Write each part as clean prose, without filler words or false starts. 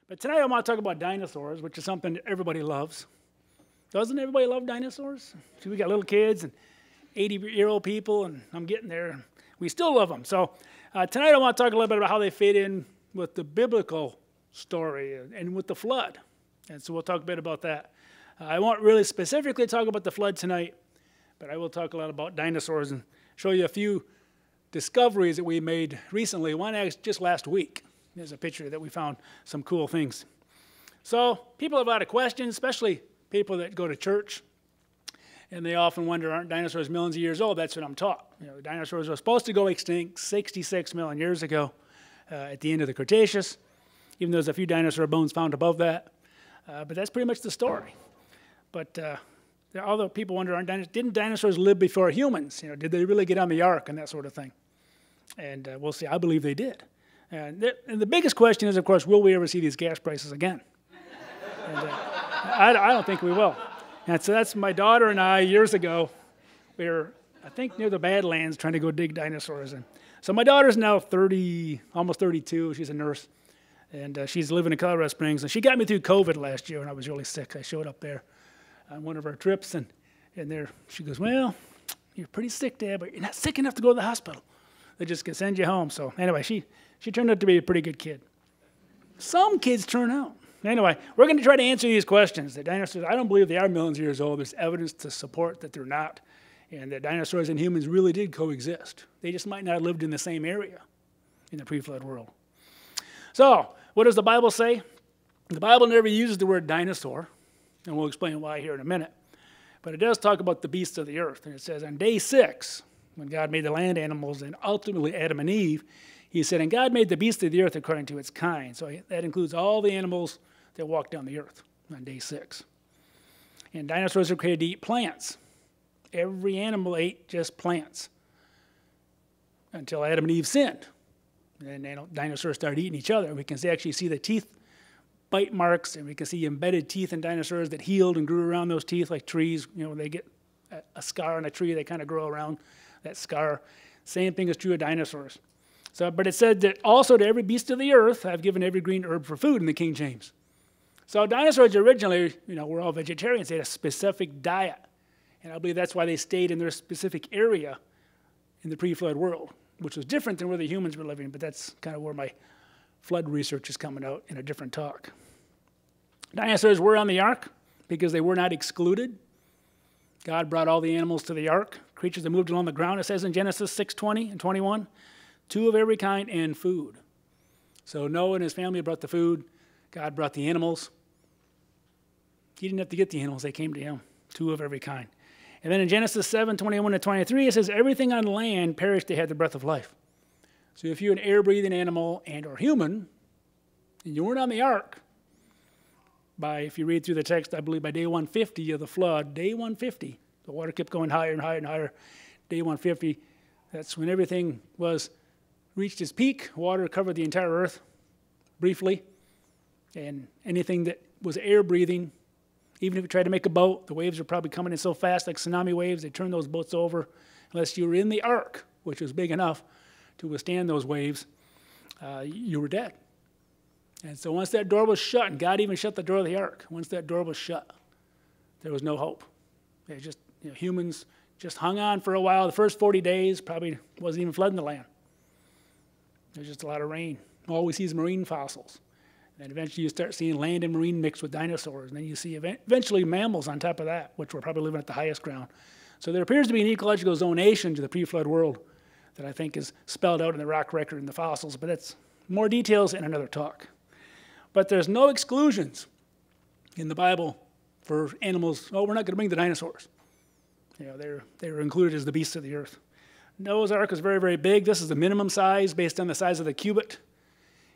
But tonight I want to talk about dinosaurs, which is something that everybody loves. Doesn't everybody love dinosaurs? See, we got little kids and 80-year-old people, and I'm getting there. We still love them. So tonight I want to talk a little bit about how they fit in with the biblical story and with the flood. And so we'll talk a bit about that. I won't really specifically talk about the flood tonight, but I will talk a lot about dinosaurs and show you a few discoveries that we made recently. One just last week. There's a picture that we found some cool things. So people have a lot of questions, especially people that go to church, and they often wonder, aren't dinosaurs millions of years old? That's what I'm taught. You know, the dinosaurs were supposed to go extinct 66 million years ago at the end of the Cretaceous, even though there's a few dinosaur bones found above that. But that's pretty much the story. But although people wonder, didn't dinosaurs live before humans? You know, did they really get on the ark and that sort of thing? And we'll see. I believe they did. And the biggest question is, of course, will we ever see these gas prices again? And, I don't think we will. And so that's my daughter and I, years ago, we were, I think, near the Badlands trying to go dig dinosaurs. And so my daughter's now 30, almost 32. She's a nurse. And she's living in Colorado Springs. And she got me through COVID last year when I was really sick. I showed up there on one of our trips. And there she goes, well, you're pretty sick, Dad, but you're not sick enough to go to the hospital. They just can send you home. So anyway, she turned out to be a pretty good kid. Some kids turn out. Anyway, we're going to try to answer these questions. The dinosaurs, I don't believe they are millions of years old. There's evidence to support that they're not. And that dinosaurs and humans really did coexist. They just might not have lived in the same area in the pre-flood world. So, what does the Bible say? The Bible never uses the word dinosaur, and we'll explain why here in a minute. But it does talk about the beasts of the earth. And it says, on day 6, when God made the land animals and ultimately Adam and Eve, he said, and God made the beasts of the earth according to its kind. So that includes all the animals that walk down the earth on day 6. And dinosaurs are created to eat plants. Every animal ate just plants until Adam and Eve sinned. And then dinosaurs started eating each other. We can actually see the teeth bite marks, and we can see embedded teeth in dinosaurs that healed and grew around those teeth like trees. You know, when they get a scar on a tree, they kind of grow around that scar. Same thing is true of dinosaurs. So, but it said that also to every beast of the earth, I've given every green herb for food in the King James. So dinosaurs originally, were all vegetarians. They had a specific diet. And I believe that's why they stayed in their specific area in the pre-flood world, which was different than where the humans were living, but that's kind of where my flood research is coming out in a different talk. Dinosaurs were on the ark because they were not excluded. God brought all the animals to the ark. Creatures that moved along the ground, it says in Genesis 6:20 and 21, 2 of every kind and food. So Noah and his family brought the food. God brought the animals. He didn't have to get the animals. They came to him, 2 of every kind. And then in Genesis 7:21 and 23, it says, everything on land perished, they had the breath of life. So if you're an air-breathing animal and or human, and you weren't on the ark, if you read through the text, I believe by day 150 of the flood, day 150, the water kept going higher and higher and higher. Day 150, that's when everything reached its peak. Water covered the entire earth briefly. And anything that was air-breathing, even if you tried to make a boat, the waves were probably coming in so fast, like tsunami waves, they turned those boats over. Unless you were in the ark, which was big enough to withstand those waves, you were dead. And so once that door was shut, and God even shut the door of the ark, once that door was shut, there was no hope. They just, humans just hung on for a while. The first 40 days probably wasn't even flooding the land. There's just a lot of rain. All we see is marine fossils. And eventually you start seeing land and marine mixed with dinosaurs. And then you see eventually mammals on top of that, which were probably living at the highest ground. So there appears to be an ecological zonation to the pre-flood world that I think is spelled out in the rock record and the fossils. But that's more details in another talk. But there's no exclusions in the Bible for animals. Oh, we're not going to bring the dinosaurs. They were included as the beasts of the earth. Noah's Ark is very, very big. This is the minimum size based on the size of the cubit,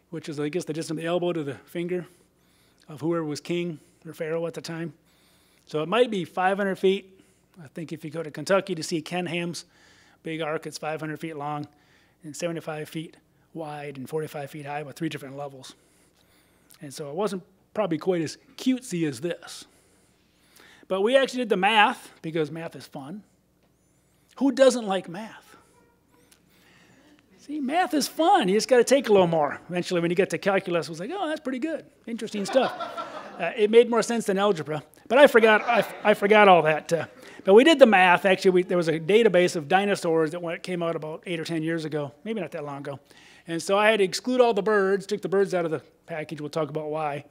which is, I guess, the distance from the elbow to the finger of whoever was king or pharaoh at the time. So it might be 500 feet. I think if you go to Kentucky to see Ken Ham's big ark, it's 500 feet long and 75 feet wide and 45 feet high with 3 different levels. And so it wasn't probably quite as cutesy as this. But we actually did the math because math is fun. Who doesn't like math? See, math is fun. You just got to take a little more. Eventually, when you get to calculus, it was like, oh, that's pretty good. Interesting stuff. It made more sense than algebra. But I forgot all that. But we did the math. Actually, there was a database of dinosaurs that came out about 8 or 10 years ago, maybe not that long ago. And so I had to exclude all the birds, took the birds out of the package. We'll talk about why.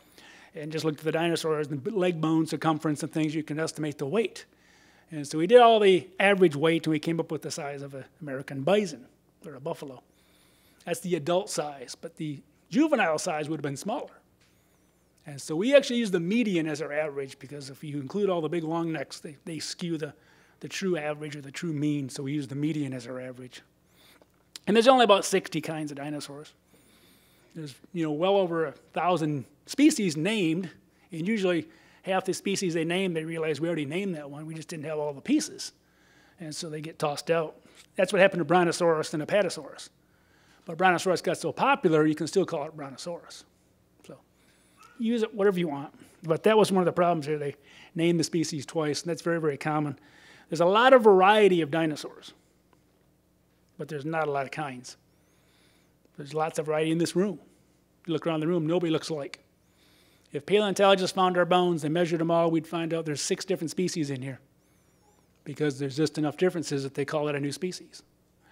And just looked at the dinosaurs, and the leg bone circumference and things. You can estimate the weight. And so we did all the average weight, and we came up with the size of an American bison or a buffalo. That's the adult size, but the juvenile size would have been smaller. And so we actually use the median as our average, because if you include all the big long necks, they skew the true average or the true mean, so we use the median as our average. And there's only about 60 kinds of dinosaurs. There's well over 1,000 species named, and usually half the species they name, they realize we already named that one, we just didn't have all the pieces. And so they get tossed out. That's what happened to Brontosaurus and Apatosaurus. But Brontosaurus got so popular, you can still call it Brontosaurus. So use it whatever you want. But that was one of the problems here. They named the species twice, and that's very, very common. There's a lot of variety of dinosaurs, but there's not a lot of kinds. There's lots of variety in this room. You look around the room, nobody looks alike. If paleontologists found our bones, they measured them all, we'd find out there's 6 different species in here, because there's just enough differences that they call it a new species.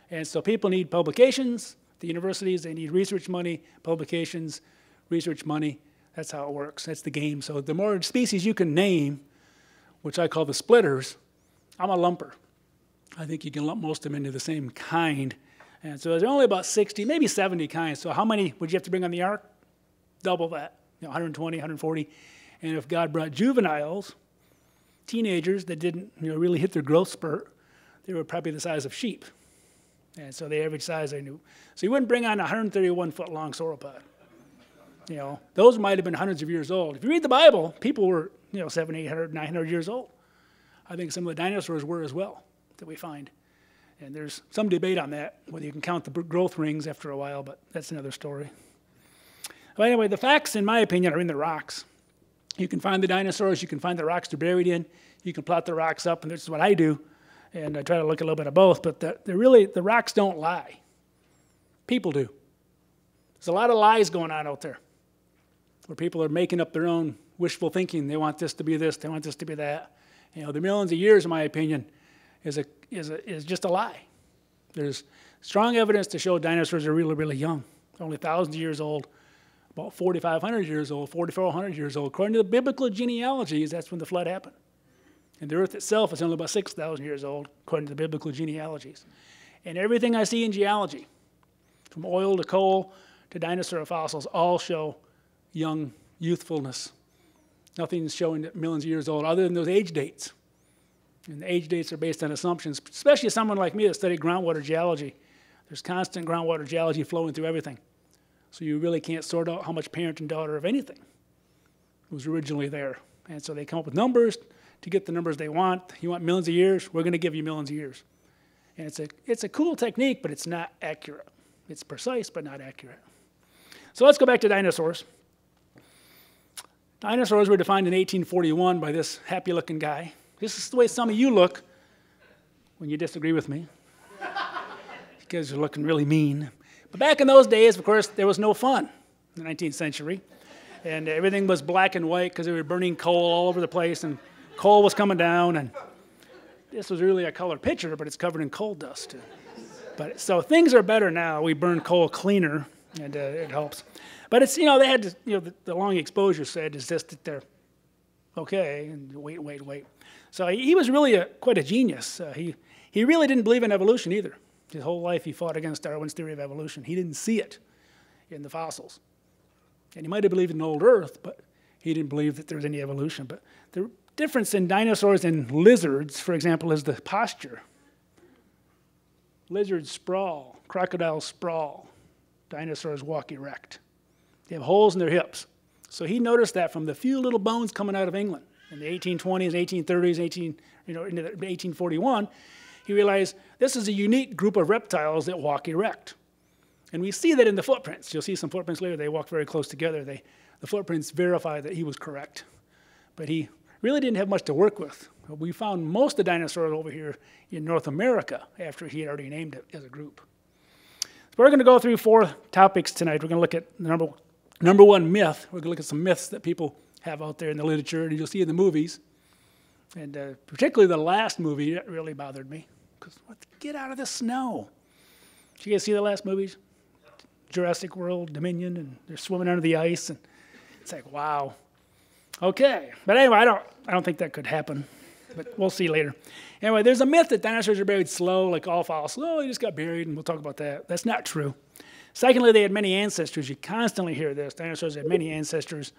And so people need publications. The universities, they need research money, publications, research money. That's how it works. That's the game. So the more species you can name, which I call the splitters, I'm a lumper. I think you can lump most of them into the same kind. And so there's only about 60, maybe 70 kinds. So how many would you have to bring on the ark? Double that, 120, 140. And if God brought juveniles, teenagers that didn't really hit their growth spurt, they were probably the size of sheep. And so the average size I knew. So you wouldn't bring on a 131-foot-long sauropod. Those might have been hundreds of years old. If you read the Bible, people were 700, 800, 900 years old. I think some of the dinosaurs were as well that we find. And there's some debate on that, whether you can count the growth rings after a while, but that's another story. But anyway, the facts, in my opinion, are in the rocks. You can find the dinosaurs. You can find the rocks they're buried in. You can plot the rocks up, and this is what I do. And I try to look at a little bit of both, but the rocks don't lie. People do. There's a lot of lies going on out there, where people are making up their own wishful thinking. They want this to be this, they want this to be that. The millions of years, in my opinion, is just a lie. There's strong evidence to show dinosaurs are really, really young, only thousands of years old, about 4,500 years old, 4,400 years old. According to the biblical genealogies, that's when the flood happened. And the earth itself is only about 6,000 years old, according to the biblical genealogies. And everything I see in geology, from oil to coal to dinosaur fossils, all show young youthfulness. Nothing's showing that millions of years old other than those age dates. And the age dates are based on assumptions, especially someone like me that studied groundwater geology. There's constant groundwater geology flowing through everything. So you really can't sort out how much parent and daughter of anything was originally there. And so they come up with numbers to get the numbers they want. You want millions of years? We're going to give you millions of years. And it's a cool technique, but it's not accurate. It's precise, but not accurate. So let's go back to dinosaurs. Dinosaurs were defined in 1841 by this happy-looking guy. This is the way some of you look when you disagree with me. You guys are looking really mean. But back in those days, of course, there was no fun in the 19th century. And everything was black and white because they were burning coal all over the place, and coal was coming down. And this was really a colored picture, but it's covered in coal dust. But so things are better now. We burn coal cleaner, and it helps. But it's, they had to, the long exposure said is just that they're okay, and wait. So he was really quite a genius. He really didn't believe in evolution either. His whole life he fought against Darwin's theory of evolution. He didn't see it in the fossils. And he might have believed in old Earth, but he didn't believe that there was any evolution. But the difference in dinosaurs and lizards, for example, is the posture. Lizards sprawl, crocodiles sprawl, dinosaurs walk erect. They have holes in their hips. So he noticed that from the few little bones coming out of England in the 1820s, 1830s, into 1841. He realized this is a unique group of reptiles that walk erect. And we see that in the footprints. You'll see some footprints later. They walk very close together. The footprints verify that he was correct. But he really didn't have much to work with. We found most of the dinosaurs over here in North America after he had already named it as a group. We're going to go through 4 topics tonight. We're going to look at the number one myth. We're going to look at some myths that people have out there in the literature, and you'll see in the movies. And particularly the last movie, that really bothered me. Because let's get out of the snow. Did you guys see the last movies? Jurassic World, Dominion, and they're swimming under the ice. And it's like, wow. Okay. But anyway, I don't think that could happen. But we'll see later. Anyway, there's a myth that dinosaurs are buried slow, like all fossils. Oh, they just got buried, and we'll talk about that. That's not true. Secondly, they had many ancestors. You constantly hear this. Dinosaurs had many ancestors.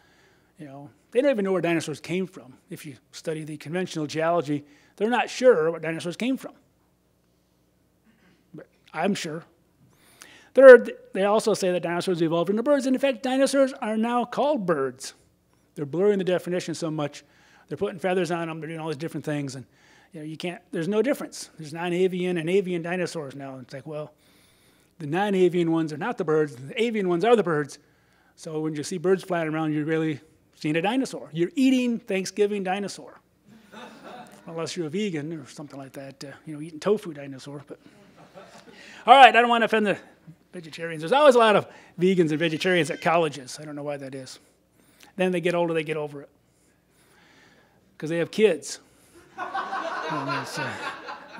You know, they don't even know where dinosaurs came from. If you study the conventional geology, they're not sure what dinosaurs came from. But I'm sure. Third, they also say that dinosaurs evolved into birds. And in fact, dinosaurs are now called birds. They're blurring the definition so much. They're putting feathers on them. They're doing all these different things. And you know, you can't, there's no difference. There's non-avian and avian dinosaurs now. And it's like, well, the non-avian ones are not the birds. The avian ones are the birds. So when you see birds flying around, you're really seeing a dinosaur. You're eating Thanksgiving dinosaur. Unless you're a vegan or something like that, you know, eating tofu dinosaur. But all right, I don't want to offend the vegetarians. There's always a lot of vegans and vegetarians at colleges. I don't know why that is. Then they get older, they get over it. Because they have kids.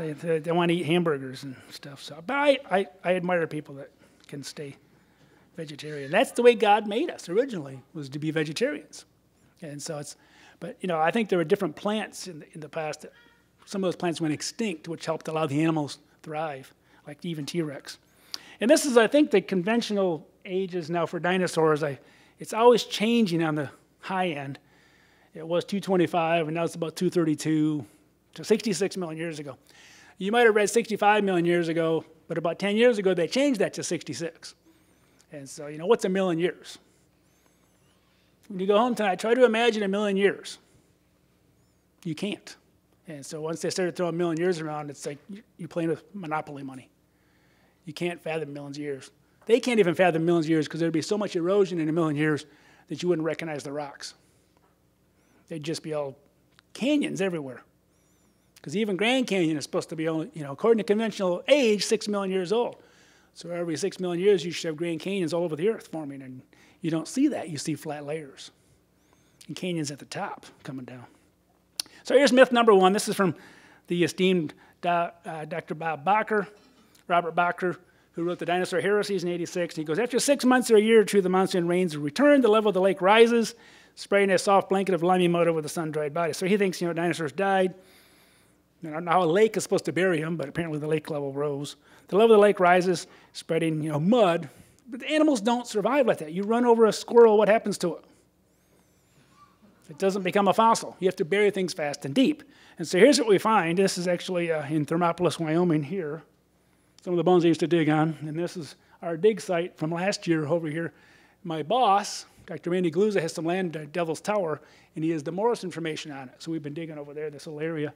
They want to eat hamburgers and stuff. So, but I admire people that can stay vegetarian. That's the way God made us originally, was to be vegetarians. And so it's, but you know, I think there were different plants in the past that some of those plants went extinct, which helped allow the animals thrive, like even T-Rex. And this is, I think, the conventional ages now for dinosaurs. It's always changing on the high end. It was 225, and now it's about 232 to 66 million years ago. You might have read 65 million years ago, but about 10 years ago, they changed that to 66. And so, you know, what's a million years? When you go home tonight, try to imagine a million years. You can't. And so once they started throwing a million years around, it's like you're playing with Monopoly money. You can't fathom millions of years. They can't even fathom millions of years because there'd be so much erosion in a million years that you wouldn't recognize the rocks. They'd just be all canyons everywhere. Because even Grand Canyon is supposed to be only, you know, according to conventional age, 6 million years old. So every 6 million years, you should have Grand Canyons all over the earth forming, and you don't see that. You see flat layers and canyons at the top coming down. So here's myth number 1. This is from the esteemed Dr. Robert Bacher, who wrote the Dinosaur Heresies in '86. He goes, after 6 months or a year or two, the monsoon rains return, the level of the lake rises, spraying a soft blanket of limy mud over the sun-dried body. So he thinks, you know, dinosaurs died. I don't know how a lake is supposed to bury them, but apparently the lake level rose. The level of the lake rises, spreading, you know, mud. But the animals don't survive like that. You run over a squirrel, what happens to it? It doesn't become a fossil. You have to bury things fast and deep. And so here's what we find. This is actually in Thermopolis, Wyoming here. Some of the bones I used to dig on. And this is our dig site from last year over here. My boss, Dr. Randy Gluza, has some land at Devil's Tower, and he has the Morrison Formation on it. So we've been digging over there, this little area.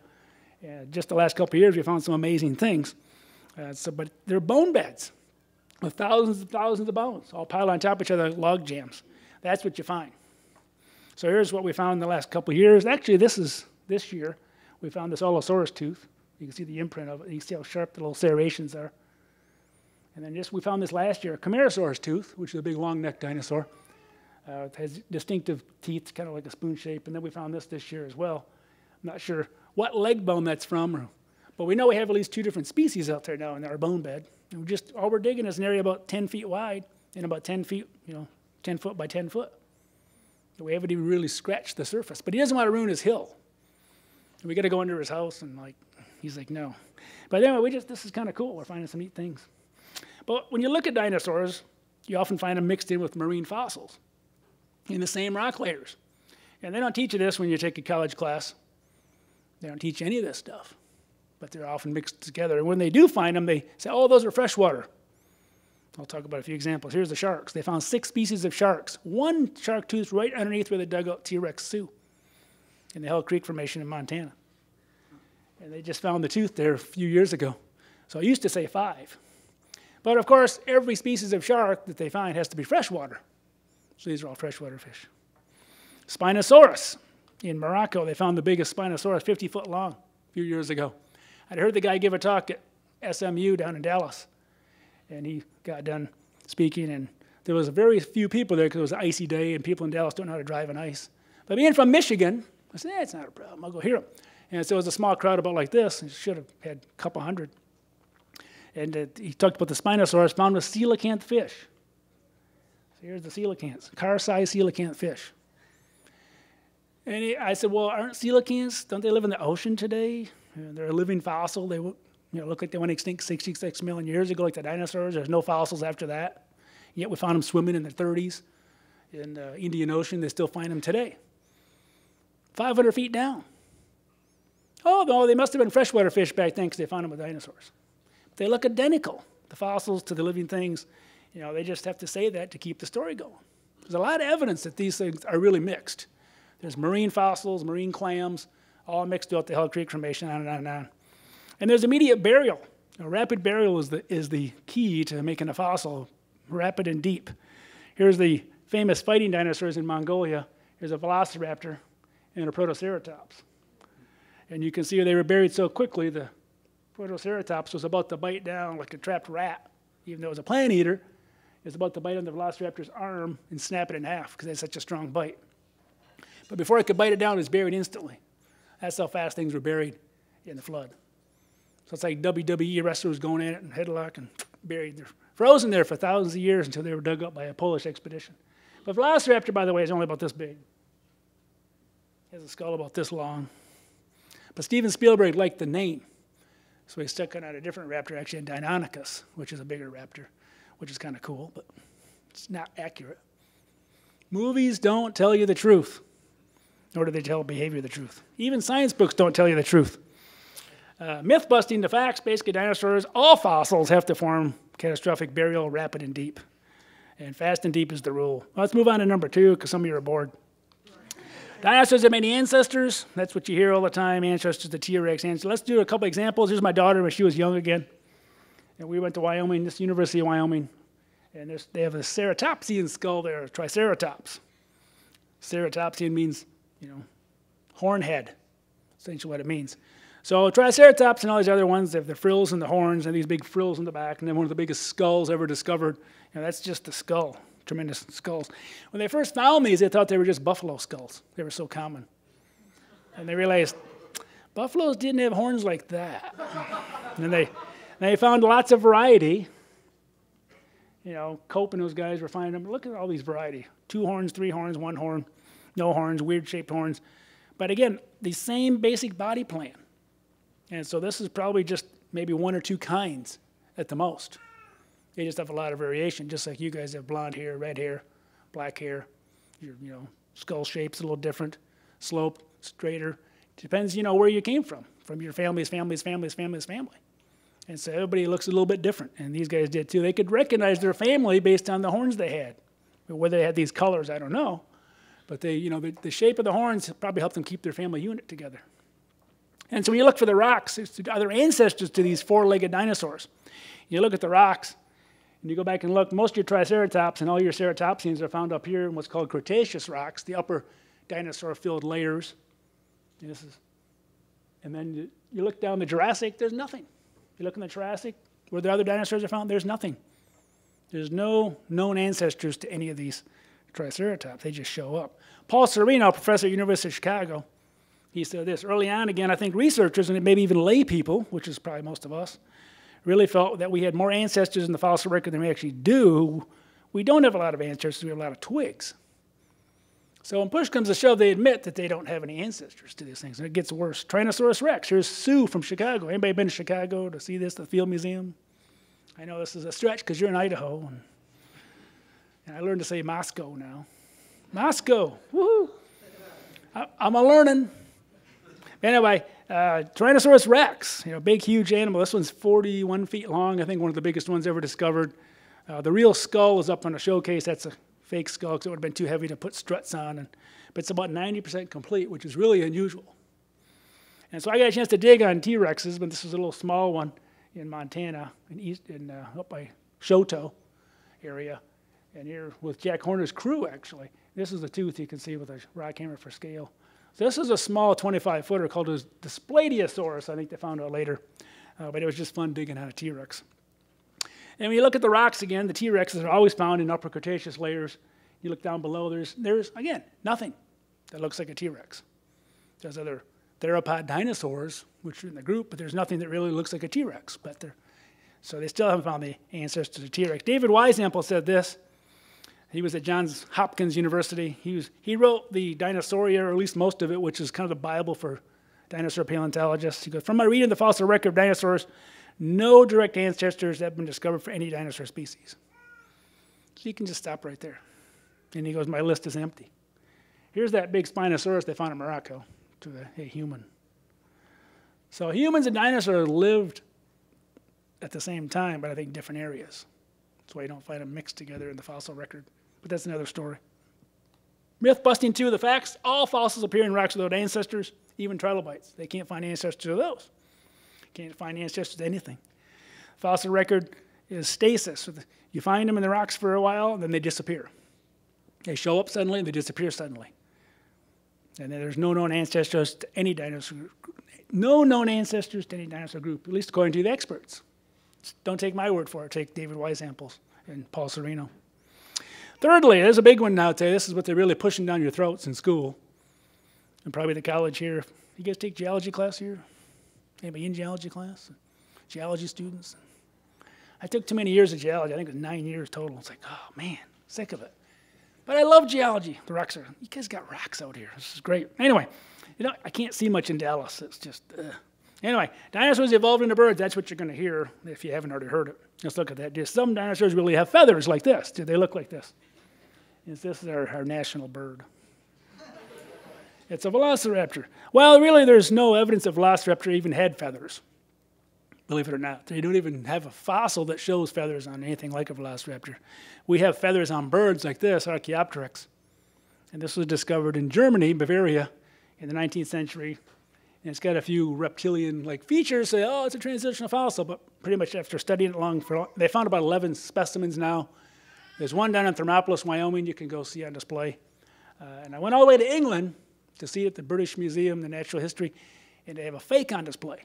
And just the last couple of years, we found some amazing things. But they're bone beds with thousands and thousands of bones, all piled on top of each other like log jams. That's what you find. So here's what we found in the last couple of years. Actually, this year. We found this Allosaurus tooth. You can see the imprint of it. You can see how sharp the little serrations are. And then we found this last year, Camarosaurus tooth, which is a big long-necked dinosaur. It has distinctive teeth, kind of like a spoon shape. And then we found this year as well. I'm not sure what leg bone that's from, but we know we have at least 2 different species out there now in our bone bed. And all we're digging is an area about 10 feet wide and about 10 feet, you know, 10 foot by 10 foot. So we haven't even really scratched the surface. But he doesn't want to ruin his hill. And we got to go under his house, and he's like, no. But anyway, this is kind of cool. We're finding some neat things. But when you look at dinosaurs, you often find them mixed in with marine fossils in the same rock layers. And they don't teach you this when you take a college class. They don't teach you any of this stuff. But they're often mixed together. And when they do find them, they say, oh, those are freshwater. I'll talk about a few examples. Here's the sharks. They found 6 species of sharks. 1 shark tooth right underneath where they dug out T-Rex Sioux in the Hell Creek Formation in Montana. And they just found the tooth there a few years ago. So I used to say 5. But of course, every species of shark that they find has to be freshwater. So these are all freshwater fish. Spinosaurus. In Morocco, they found the biggest Spinosaurus, 50 foot long, a few years ago. I'd heard the guy give a talk at SMU down in Dallas. and he got done speaking, and there was very few people there because it was an icy day, and people in Dallas don't know how to drive on ice. But being from Michigan, I said, it's not a problem. I'll go hear him. And so it was a small crowd about like this. It should have had a couple hundred. And he talked about the Spinosaurus found with coelacanth fish. So here's the coelacanths, car-sized coelacanth fish. And I said, well, aren't coelacanths, don't they live in the ocean today? They're a living fossil. They look like they went extinct 66 million years ago, like the dinosaurs. There's no fossils after that. Yet we found them swimming in the 30s in the Indian Ocean. They still find them today. 500 feet down. Oh, no, they must have been freshwater fish back then because they found them with dinosaurs. They look identical, the fossils to the living things. They just have to say that to keep the story going. There's a lot of evidence that these things are really mixed. There's marine fossils, marine clams, all mixed throughout the Hell Creek Formation, on and on and on. And there's immediate burial. Rapid burial is the key to making a fossil rapid and deep. Here's the famous fighting dinosaurs in Mongolia. Here's a velociraptor and a protoceratops. And you can see they were buried so quickly, the protoceratops was about to bite down like a trapped rat. Even though it was a plant eater, it was about to bite on the velociraptor's arm and snap it in half because it had such a strong bite. But before it could bite it down, it was buried instantly. That's how fast things were buried in the flood. So it's like WWE wrestlers going at it and headlock and buried. They're frozen there for thousands of years until they were dug up by a Polish expedition. But velociraptor, by the way, is only about this big. It has a skull about this long. But Steven Spielberg liked the name. So he stuck it on a different raptor, actually a Deinonychus, which is a bigger raptor, which is kind of cool, but it's not accurate. Movies don't tell you the truth, nor do they tell behavior the truth. Even science books don't tell you the truth. Myth busting the facts, basically dinosaurs, all fossils have to form catastrophic burial, rapid and deep. And fast and deep is the rule. Well, let's move on to number 2, because some of you are bored. Dinosaurs have many ancestors. That's what you hear all the time, ancestors to T-Rex. Let's do a couple examples. Here's my daughter when she was young again. And we went to Wyoming, this University of Wyoming. And they have a ceratopsian skull there, a triceratops. Ceratopsian means, horn head, essentially what it means. So triceratops and all these other ones, they have the frills and the horns and these big frills in the back. And then one of the biggest skulls ever discovered. That's just the skull. Tremendous skulls. When they first found these, they thought they were just buffalo skulls. They were so common. And they realized buffaloes didn't have horns like that. And they found lots of variety. Cope and those guys were finding them. Look at all these variety. 2 horns, 3 horns, 1 horn, no horns, weird shaped horns. But again, the same basic body plan. And so this is probably just maybe 1 or 2 kinds at the most. They just have a lot of variation, just like you guys have blonde hair, red hair, black hair. Your skull shape's a little different, slope, straighter. Depends, where you came from your family. And so everybody looks a little bit different, and these guys did too. They could recognize their family based on the horns they had. Whether they had these colors, I don't know. But the shape of the horns probably helped them keep their family unit together. And so when you look for the rocks, it's other ancestors to these 4-legged dinosaurs. You look at the rocks, and you go back and look, most of your Triceratops and all your ceratopsians are found up here in what's called Cretaceous rocks, the upper dinosaur-filled layers. And then you look down the Jurassic, there's nothing. You look in the Jurassic, where the other dinosaurs are found, there's nothing. There's no known ancestors to any of these Triceratops. They just show up. Paul Sereno, professor at the University of Chicago, he said this, early on again, I think researchers, and maybe even lay people, which is probably most of us, really felt that we had more ancestors in the fossil record than we actually do. We don't have a lot of ancestors, we have a lot of twigs. So when push comes to shove, they admit that they don't have any ancestors to these things, and it gets worse. Tyrannosaurus Rex, here's Sue from Chicago. Anybody been to Chicago to see this, the Field Museum? I know this is a stretch because you're in Idaho, and I learned to say Moscow now. Moscow, woohoo! I'm a-learning. Anyway, Tyrannosaurus Rex, big, huge animal. This one's 41 feet long, I think one of the biggest ones ever discovered. The real skull is up on a showcase. That's a fake skull because it would have been too heavy to put struts on. But it's about 90% complete, which is really unusual. And so I got a chance to dig on T-Rexes, but this is a little small one in Montana, up by Shoto area. And here with Jack Horner's crew, actually. This is the tooth you can see with a rock hammer for scale. So this is a small 25-footer called a Dysplagiosaurus. I think they found out later. But it was just fun digging on a T-Rex. And when you look at the rocks again, the T-Rexes are always found in upper Cretaceous layers. You look down below, there's again, nothing that looks like a T-Rex. There's other theropod dinosaurs, which are in the group, but there's nothing that really looks like a T-Rex. So they still haven't found the ancestors of the T-Rex. David Weisample said this. He was at Johns Hopkins University. He wrote the Dinosauria, or at least most of it, which is kind of the Bible for dinosaur paleontologists. He goes, from my reading of the fossil record of dinosaurs, no direct ancestors have been discovered for any dinosaur species. So you can just stop right there. And he goes, my list is empty. Here's that big Spinosaurus they found in Morocco to a human. So humans and dinosaurs lived at the same time, but I think different areas. That's why you don't find them mixed together in the fossil record. But that's another story. Myth busting 2 of the facts. All fossils appear in rocks without ancestors, even trilobites. They can't find ancestors of those. Can't find ancestors to anything. Fossil record is stasis. You find them in the rocks for a while, and then they disappear. They show up suddenly, and they disappear suddenly. And then there's no known ancestors to any dinosaur group. No known ancestors to any dinosaur group, at least according to the experts. Don't take my word for it. Take David Weisample's and Paul Sereno. Thirdly, there's a big one now today. This is what they're really pushing down your throats in school. And probably the college here. You guys take geology class here? Anybody in geology class? Geology students? I took too many years of geology. I think it was 9 years total. It's like, oh man, sick of it. But I love geology. The rocks are, you guys got rocks out here. This is great. Anyway, I can't see much in Dallas. It's just, Anyway, dinosaurs evolved into birds. That's what you're going to hear if you haven't already heard it. Let's look at that. Do some dinosaurs really have feathers like this? Do they look like this? This is our national bird. It's a velociraptor. Well, really, there's no evidence that velociraptor even had feathers, believe it or not. They don't even have a fossil that shows feathers on anything like a velociraptor. We have feathers on birds like this, Archaeopteryx. And this was discovered in Germany, Bavaria, in the 19th century. And it's got a few reptilian-like features. Say, oh, it's a transitional fossil. But pretty much after studying it long, they found about 11 specimens now. There's one down in Thermopolis, Wyoming, you can go see on display. And I went all the way to England to see it at the British Museum, the Natural History, and they have a fake on display.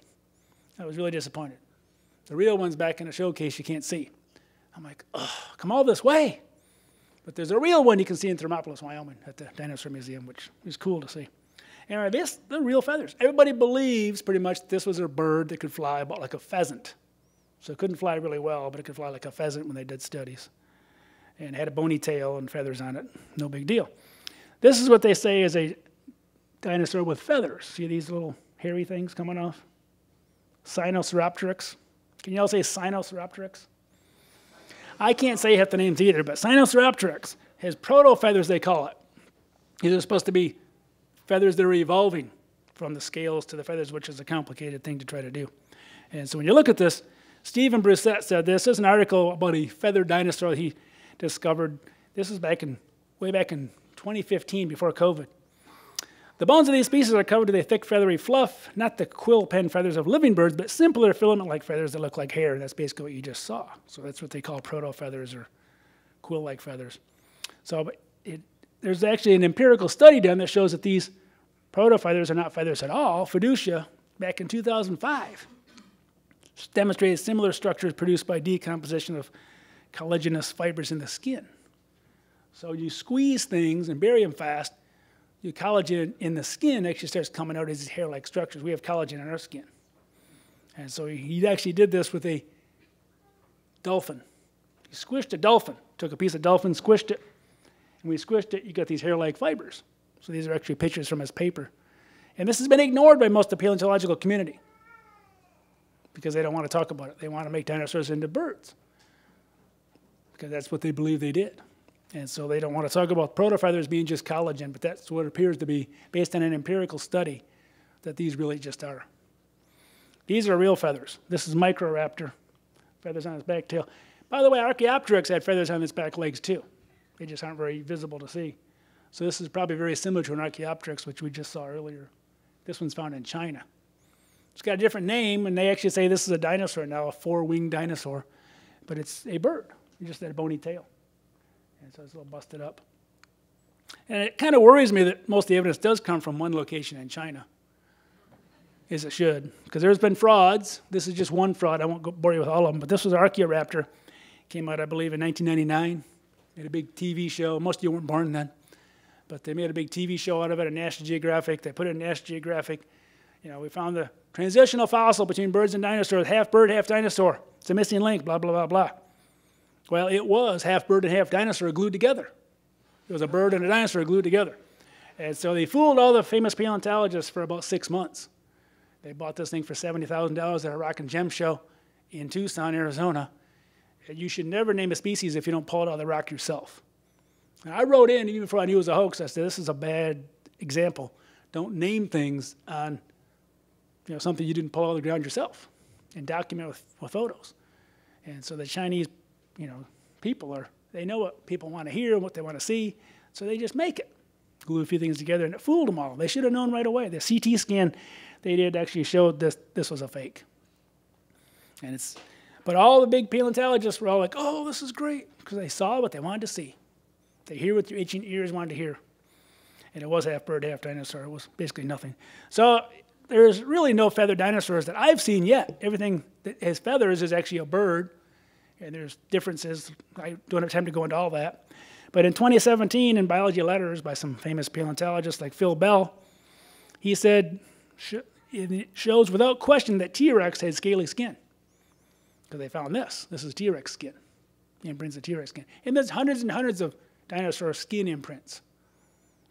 I was really disappointed. The real one's back in a showcase you can't see. I'm like, oh, come all this way. But there's a real one you can see in Thermopolis, Wyoming, at the Dinosaur Museum, which is cool to see. Anyway, they're real feathers. Everybody believes pretty much that this was a bird that could fly about like a pheasant. So it couldn't fly really well, but it could fly like a pheasant when they did studies. And it had a bony tail and feathers on it. No big deal. This is what they say is a dinosaur with feathers. See these little hairy things coming off? Sinosauropteryx. Can you all say Sinosauropteryx? I can't say half the names either, but Sinosauropteryx has proto-feathers, they call it. These are supposed to be feathers that are evolving from the scales to the feathers, which is a complicated thing to try to do. And so when you look at this, Stephen Brissett said this. There's an article about a feathered dinosaur he discovered. This is way back in 2015, before COVID. The bones of these species are covered with a thick feathery fluff, not the quill pen feathers of living birds, but simpler filament-like feathers that look like hair. That's basically what you just saw. So that's what they call proto-feathers or quill-like feathers. So there's actually an empirical study done that shows that these proto-feathers are not feathers at all. Fiducia, back in 2005, demonstrated similar structures produced by decomposition of collagenous fibers in the skin. So you squeeze things and bury them fast, your collagen in the skin actually starts coming out as these hair-like structures. We have collagen in our skin. And so he actually did this with a dolphin. He squished a dolphin, took a piece of dolphin, squished it, and when he squished it, you got these hair-like fibers. So these are actually pictures from his paper. And this has been ignored by most of the paleontological community because they don't want to talk about it. They want to make dinosaurs into birds because that's what they believe they did. And so they don't want to talk about proto-feathers being just collagen, but that's what it appears to be, based on an empirical study, that these really just are. These are real feathers. This is Microraptor, feathers on its back tail. By the way, Archaeopteryx had feathers on its back legs too. They just aren't very visible to see. So this is probably very similar to an Archaeopteryx, which we just saw earlier. This one's found in China. It's got a different name, and they actually say this is a dinosaur now, a four-winged dinosaur, but it's a bird. It just had a bony tail. And so it's a little busted up. And it kind of worries me that most of the evidence does come from one location in China, as it should, because there's been frauds. This is just one fraud. I won't bore you with all of them, but this was Archaeoraptor. Came out, I believe, in 1999. Made a big TV show. Most of you weren't born then. But they made a big TV show out of it on National Geographic. They put it in National Geographic. You know, we found the transitional fossil between birds and dinosaurs, half bird, half dinosaur. It's a missing link, blah, blah, blah, blah. Well, it was half bird and half dinosaur glued together. It was a bird and a dinosaur glued together. And so they fooled all the famous paleontologists for about 6 months. They bought this thing for $70,000 at a rock and gem show in Tucson, Arizona. And you should never name a species if you don't pull it out of the rock yourself. And I wrote in, even before I knew it was a hoax, I said, this is a bad example. Don't name things on something you didn't pull out of the ground yourself, and document with photos. And so the Chinese people they know what people want to hear and what they want to see, so they just make it. Glue a few things together, and it fooled them all. They should have known right away. The CT scan they did actually showed this was a fake. But all the big paleontologists were all like, oh, this is great, because they saw what they wanted to see. They hear what your itching ears wanted to hear. And it was half bird, half dinosaur. It was basically nothing. So there's really no feathered dinosaurs that I've seen yet. Everything that has feathers is actually a bird. And there's differences. I don't have time to go into all that. But in 2017, in Biology Letters by some famous paleontologists like Phil Bell, he said, it shows without question that T-Rex had scaly skin. Because they found this. This is T-Rex skin. Imprints of T-Rex skin. And there's hundreds and hundreds of dinosaur skin imprints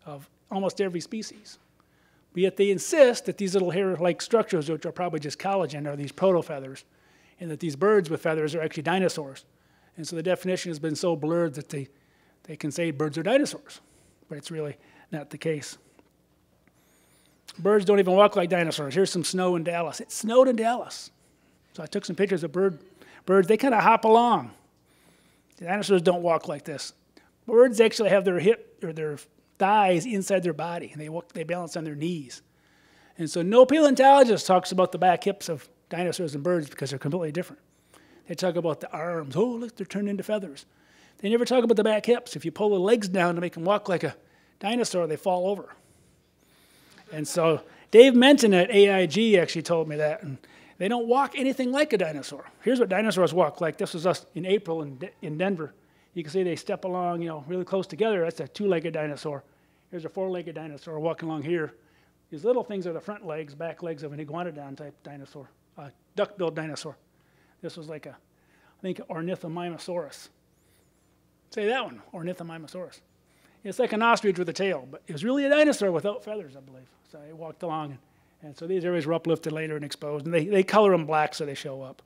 of almost every species. But yet they insist that these little hair-like structures, which are probably just collagen, are these proto-feathers, and that these birds with feathers are actually dinosaurs. And so the definition has been so blurred that they can say birds are dinosaurs, but it's really not the case. Birds don't even walk like dinosaurs. Here's some snow in Dallas. It snowed in Dallas. So I took some pictures of birds. They kind of hop along. The dinosaurs don't walk like this. Birds actually have their hip or their thighs inside their body, and they balance on their knees. And so no paleontologist talks about the back hips of dinosaurs and birds because they're completely different. They talk about the arms. Oh, look, they're turned into feathers. They never talk about the back hips. If you pull the legs down to make them walk like a dinosaur, they fall over. And so Dave Menton at AIG actually told me that. And they don't walk anything like a dinosaur. Here's what dinosaurs walk like. This was us in April in Denver. You can see they step along, really close together. That's a two-legged dinosaur. Here's a four-legged dinosaur walking along here. These little things are the front legs, back legs of an iguanodon-type dinosaur, a duck-billed dinosaur. This was like I think, Ornithomimosaurus. Say that one, Ornithomimosaurus. It's like an ostrich with a tail, but it was really a dinosaur without feathers, I believe. So it walked along, and so these areas were uplifted later and exposed, and they color them black so they show up.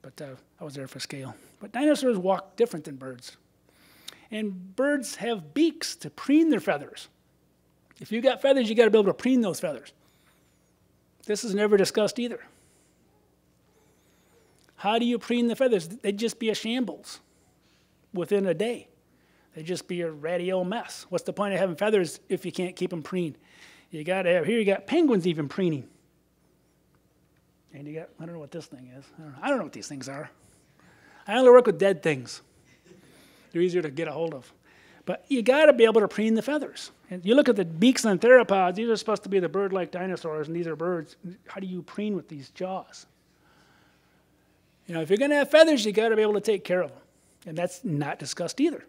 But I was there for scale. But dinosaurs walk different than birds. And birds have beaks to preen their feathers. If you got feathers, you got to be able to preen those feathers. This is never discussed either. How do you preen the feathers? They'd just be a shambles within a day. They'd just be a ratty old mess. What's the point of having feathers if you can't keep them preened? You got to have, here you got penguins even preening. And you got, I don't know what this thing is. I don't know what these things are. I only work with dead things. They're easier to get a hold of. But you got to be able to preen the feathers. And you look at the beaks on theropods, these are supposed to be the bird-like dinosaurs, and these are birds. How do you preen with these jaws? If you're going to have feathers, you got to be able to take care of them. And that's not discussed either.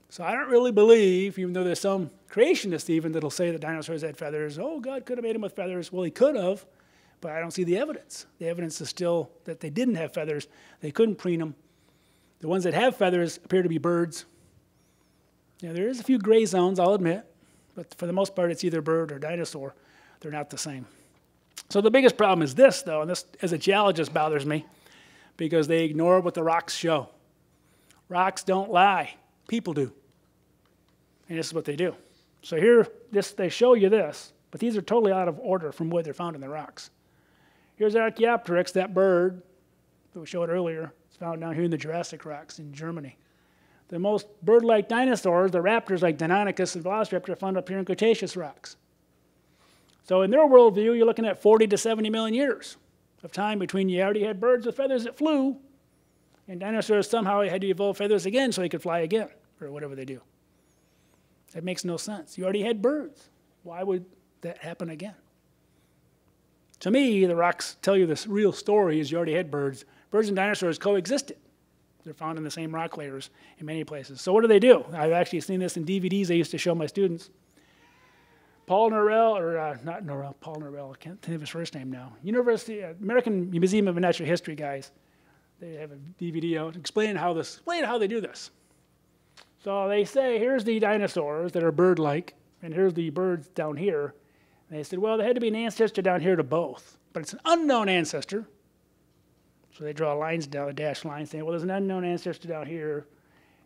So I don't really believe, even though there's some creationists even that'll say that dinosaurs had feathers, oh, God could have made them with feathers. Well, he could have, but I don't see the evidence. The evidence is still that they didn't have feathers. They couldn't preen them. The ones that have feathers appear to be birds. There is a few gray zones, I'll admit, but for the most part, it's either bird or dinosaur. They're not the same. So the biggest problem is this, though, and this, as a geologist, bothers me, because they ignore what the rocks show. Rocks don't lie. People do. And this is what they do. So here, they show you this, but these are totally out of order from where they're found in the rocks. Here's Archaeopteryx, that bird that we showed earlier. It's found down here in the Jurassic rocks in Germany. The most bird-like dinosaurs, the raptors like Deinonychus and Velociraptor, are found up here in Cretaceous rocks. So in their worldview, you're looking at 40 to 70 million years of time between you already had birds with feathers that flew, and dinosaurs somehow had to evolve feathers again so they could fly again, or whatever they do. That makes no sense. You already had birds. Why would that happen again? To me, the rocks tell you this real story is you already had birds. Birds and dinosaurs coexisted They're found in the same rock layers in many places. So what do? I've actually seen this in DVDs I used to show my students. Paul Norrell, or not Norrell, Paul Norrell, I can't think of his first name now. American Museum of Natural History guys, they have a DVD out explaining how they do this. So they say, here's the dinosaurs that are bird-like, and here's the birds down here. And they said, well, there had to be an ancestor down here to both, but it's an unknown ancestor. So they draw lines down, a dashed line, saying, well, there's an unknown ancestor down here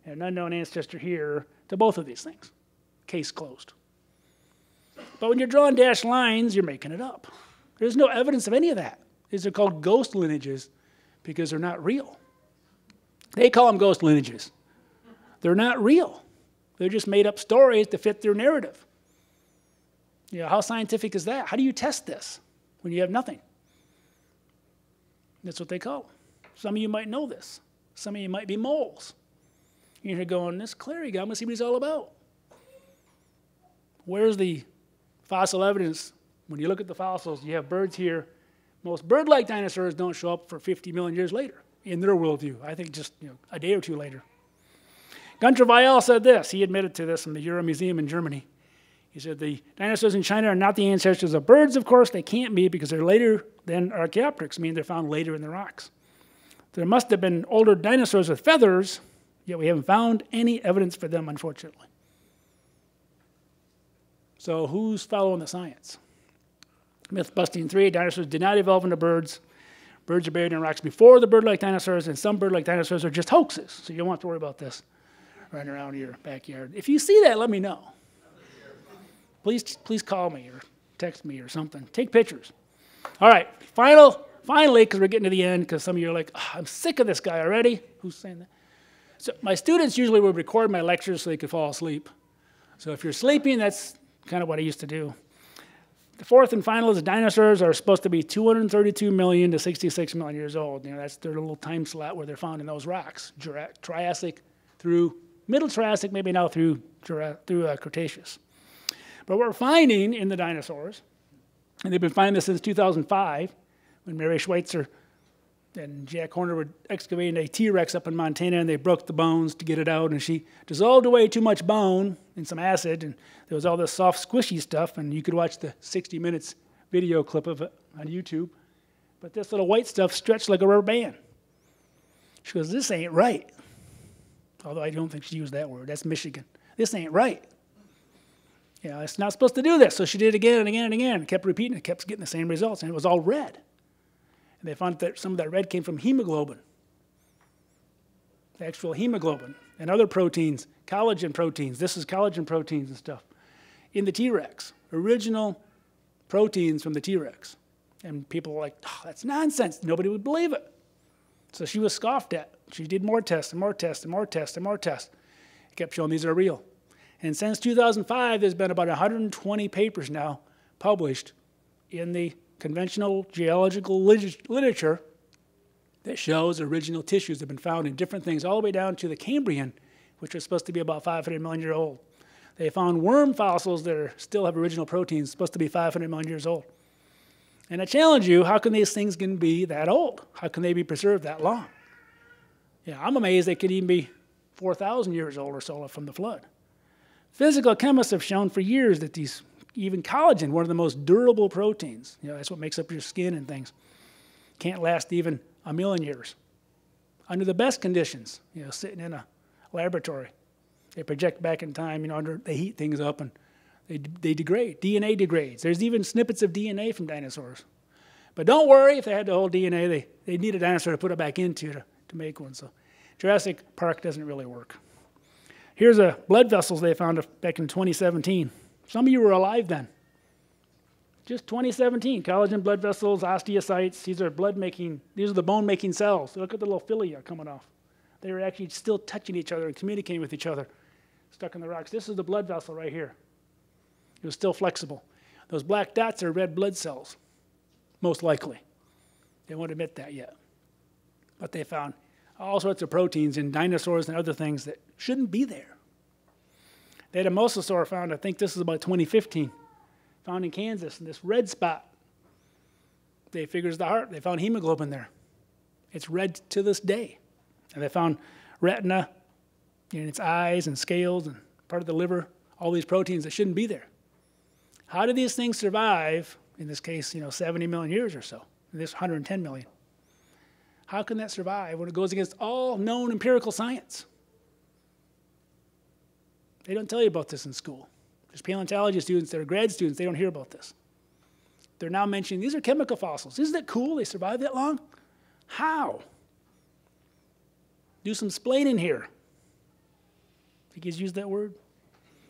and an unknown ancestor here to both of these things. Case closed. But when you're drawing dashed lines, you're making it up. There's no evidence of any of that. These are called ghost lineages because they're not real. They call them ghost lineages. They're not real. They're just made up stories to fit their narrative. You know, how scientific is that? How do you test this when you have nothing? That's what they call them. Some of you might know this. Some of you might be moles. You're going, this Clarey guy, I'm going to see what he's all about. Where's the fossil evidence? When you look at the fossils, you have birds here. Most bird-like dinosaurs don't show up for 50 million years later in their worldview. I think just a day or two later. Gunter Vial said this. He admitted to this in the Euro Museum in Germany. He said the dinosaurs in China are not the ancestors of birds, of course. They can't be because they're later than Archaeopteryx, meaning they're found later in the rocks. There must have been older dinosaurs with feathers, yet we haven't found any evidence for them, unfortunately. So who's following the science? Myth busting 3, dinosaurs did not evolve into birds. Birds are buried in rocks before the bird-like dinosaurs, and some bird-like dinosaurs are just hoaxes. So you don't have to worry about this running around your backyard. If you see that, let me know. Please call me or text me or something. Take pictures. All right, finally, because we're getting to the end, because some of you are like, oh, I'm sick of this guy already. Who's saying that? So my students usually would record my lectures so they could fall asleep. So if you're sleeping, that's kind of what I used to do. The fourth and final is the dinosaurs are supposed to be 232 million to 66 million years old. You know, that's their little time slot where they're found in those rocks, Triassic through Middle Triassic, maybe now through Cretaceous. But what we're finding in the dinosaurs, and they've been finding this since 2005, when Mary Schweitzer and Jack Horner were excavating a T-Rex up in Montana, and they broke the bones to get it out, and she dissolved away too much bone in some acid, and there was all this soft, squishy stuff, and you could watch the 60 minutes video clip of it on YouTube. But this little white stuff stretched like a rubber band. She goes, this ain't right. Although I don't think she used that word. That's Michigan. This ain't right. You know, it's not supposed to do this. So she did it again and again and again. Kept repeating it, kept getting the same results, and it was all red. And they found that some of that red came from hemoglobin, the actual hemoglobin, and other proteins, collagen proteins. This is collagen proteins and stuff in the T-Rex, original proteins from the T-Rex. And people were like, oh, that's nonsense. Nobody would believe it. So she was scoffed at. She did more tests and more tests and more tests and more tests. It kept showing these are real. And since 2005, there's been about 120 papers now published in the conventional geological literature that shows original tissues have been found in different things, all the way down to the Cambrian, which was supposed to be about 500 million years old. They found worm fossils that still have original proteins, supposed to be 500 million years old. And I challenge you, how can these things can be that old? How can they be preserved that long? Yeah, I'm amazed they could even be 4,000 years old or so from the flood. Physical chemists have shown for years that even collagen, one of the most durable proteins, that's what makes up your skin and things, can't last even 1 million years. Under the best conditions, sitting in a laboratory, they project back in time, they heat things up and they degrade. DNA degrades. There's even snippets of DNA from dinosaurs. But don't worry, if they had the whole DNA, they'd need a dinosaur to put it back into to make one. So Jurassic Park doesn't really work. Here's a blood vessels they found back in 2017. Some of you were alive then. Just 2017, collagen blood vessels, osteocytes. These are these are the bone-making cells. Look at the little philia coming off. They were actually still touching each other and communicating with each other, stuck in the rocks. This is the blood vessel right here. It was still flexible. Those black dots are red blood cells, most likely. They won't admit that yet. But they found all sorts of proteins in dinosaurs and other things that shouldn't be there. They had a mosasaur found, I think this is about 2015, found in Kansas, in this red spot. They figure it's the heart. They found hemoglobin there. It's red to this day. And they found retina in its eyes and scales and part of the liver, all these proteins that shouldn't be there. How do these things survive, in this case, 70 million years or so, in this 110 million? How can that survive when it goes against all known empirical science? They don't tell you about this in school. There's paleontology students that are grad students, they don't hear about this. They're now mentioning, these are chemical fossils. Isn't that cool? They survived that long? How? Do some splaining here. Think he's used that word?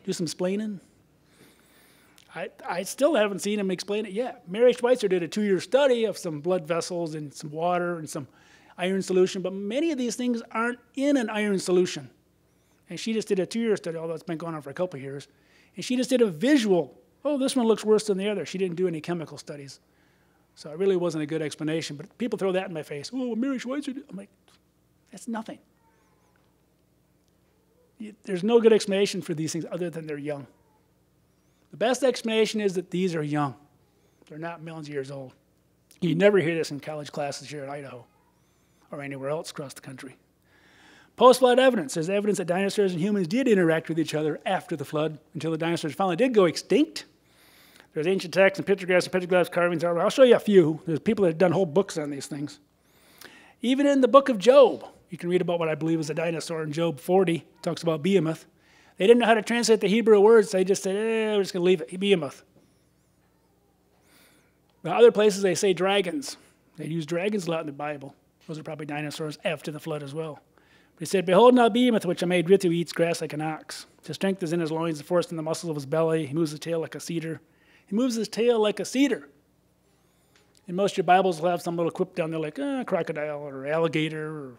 Do some splaining? I still haven't seen him explain it yet. Mary Schweitzer did a 2-year study of some blood vessels and some water and some iron solution, but many of these things aren't in an iron solution. And she just did a 2-year study, although it's been going on for a couple of years. And she just did a visual, oh, this one looks worse than the other. She didn't do any chemical studies. So it really wasn't a good explanation. But people throw that in my face. Oh, Mary Schweitzer did. I'm like, that's nothing. There's no good explanation for these things other than they're young. The best explanation is that these are young. They're not millions of years old. You never hear this in college classes here in Idaho or anywhere else across the country. Post-flood evidence. There's evidence that dinosaurs and humans did interact with each other after the flood until the dinosaurs finally did go extinct. There's ancient texts and petroglyphs carvings. I'll show you a few. There's people that have done whole books on these things. Even in the book of Job, you can read about what I believe is a dinosaur in Job 40. It talks about behemoth. They didn't know how to translate the Hebrew words. So they just said, we're just going to leave it, behemoth. But other places they say dragons. They use dragons a lot in the Bible. Those are probably dinosaurs after the flood as well. He said, behold now behemoth, which I made with you, eats grass like an ox. His strength is in his loins, the force in the muscles of his belly. He moves his tail like a cedar. He moves his tail like a cedar. And most of your Bibles will have some little quip down there like crocodile or alligator, or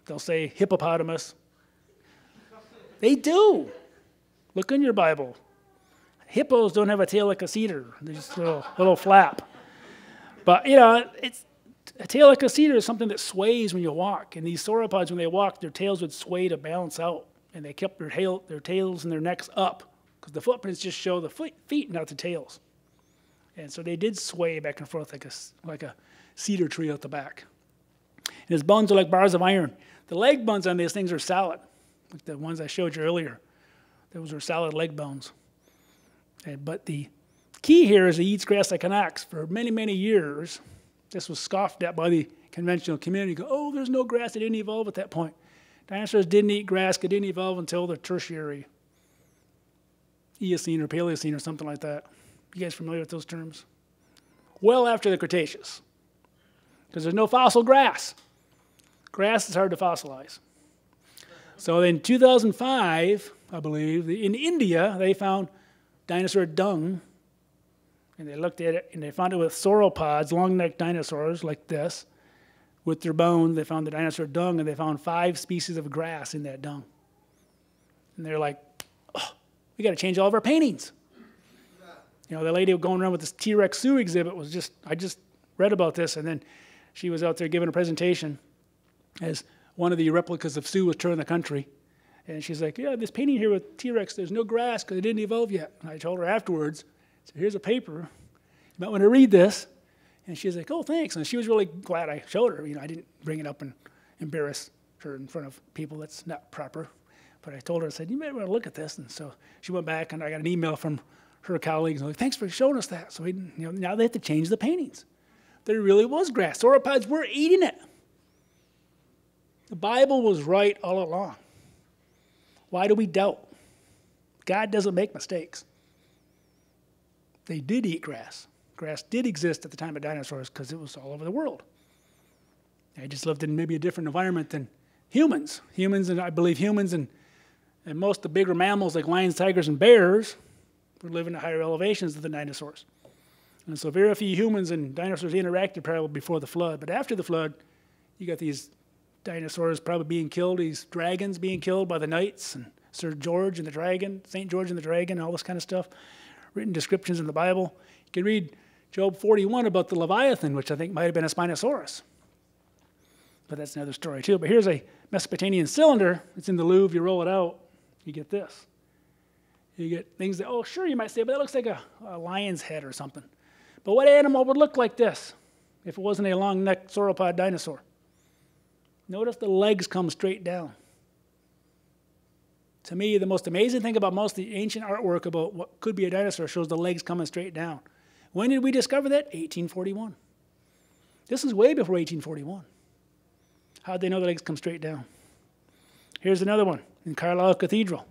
they'll say hippopotamus. They do. Look in your Bible. Hippos don't have a tail like a cedar. They're just a little flap. But, it's a tail like a cedar is something that sways when you walk. And these sauropods, when they walk, their tails would sway to balance out. And they kept their tails and their necks up because the footprints just show the feet, not the tails. And so they did sway back and forth like a cedar tree out the back. And his bones are like bars of iron. The leg bones on these things are solid, like the ones I showed you earlier. Those are solid leg bones. But the key here is he eats grass like an ox. For many, many years, this was scoffed at by the conventional community. Go, oh, there's no grass. It didn't evolve at that point. Dinosaurs didn't eat grass. It didn't evolve until the tertiary Eocene or Paleocene or something like that. You guys familiar with those terms? Well after the Cretaceous, because there's no fossil grass. Grass is hard to fossilize. So in 2005, I believe, in India, they found dinosaur dung, and they looked at it, and they found it with sauropods, long-necked dinosaurs like this, with their bones. They found the dinosaur dung, and they found 5 species of grass in that dung. And they're like, oh, we got to change all of our paintings. The lady going around with this T-Rex zoo exhibit was I just read about this, and then she was out there giving a presentation as one of the replicas of Sue was touring the country. And she's like, yeah, this painting here with T-Rex, there's no grass because it didn't evolve yet. And I told her afterwards, so here's a paper. You might want to read this. And she's like, oh, thanks. And she was really glad I showed her. I didn't bring it up and embarrass her in front of people. That's not proper. But I told her, I said, you might want to look at this. And so she went back, and I got an email from her colleagues. Like, thanks for showing us that. So now they have to change the paintings. There really was grass. Sauropods were eating it. The Bible was right all along. Why do we doubt? God doesn't make mistakes. They did eat grass. Grass did exist at the time of dinosaurs because it was all over the world. They just lived in maybe a different environment than humans. I believe humans and most of the bigger mammals like lions, tigers, and bears were living at higher elevations than the dinosaurs. And so very few humans and dinosaurs interacted probably before the flood. But after the flood, you got these dinosaurs probably being killed, these dragons being killed by the knights, and Sir George and the dragon, St. George and the dragon, all this kind of stuff. Written descriptions in the Bible. You can read Job 41 about the Leviathan, which I think might have been a Spinosaurus. But that's another story too. But here's a Mesopotamian cylinder. It's in the Louvre. You roll it out, you get this. You get things that, oh, sure, you might say, but that looks like a lion's head or something. But what animal would look like this if it wasn't a long-necked sauropod dinosaur? Notice the legs come straight down. To me, the most amazing thing about most of the ancient artwork about what could be a dinosaur shows the legs coming straight down. When did we discover that? 1841. This is way before 1841. How'd they know the legs come straight down? Here's another one in Carlisle Cathedral.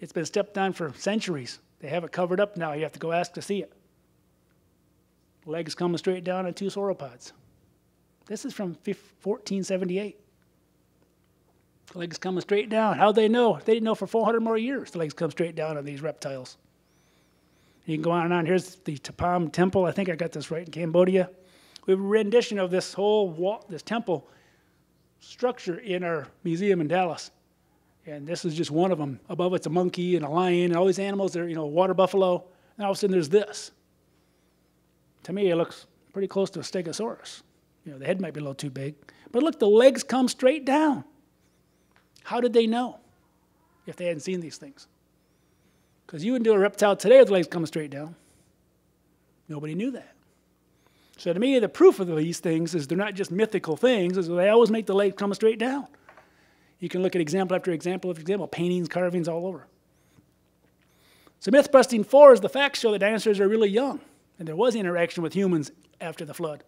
It's been stepped on for centuries. They have it covered up now. You have to go ask to see it. Legs coming straight down on two sauropods. This is from 1478. Legs coming straight down. How'd they know? They didn't know for 400 more years the legs come straight down on these reptiles. You can go on and on. Here's the Tapam Temple. I think I got this right, in Cambodia. We have a rendition of this whole wall, this temple structure in our museum in Dallas. And this is just one of them. Above it's a monkey and a lion and all these animals. They're, water buffalo. And all of a sudden there's this. To me, it looks pretty close to a stegosaurus. The head might be a little too big. But look, the legs come straight down. How did they know if they hadn't seen these things? Because you wouldn't do a reptile today with the legs coming straight down. Nobody knew that. So to me, the proof of these things is they're not just mythical things, is they always make the legs come straight down. You can look at example after example after example, paintings, carvings all over. So myth busting 4 is the facts show that dinosaurs are really young, and there was interaction with humans after the flood.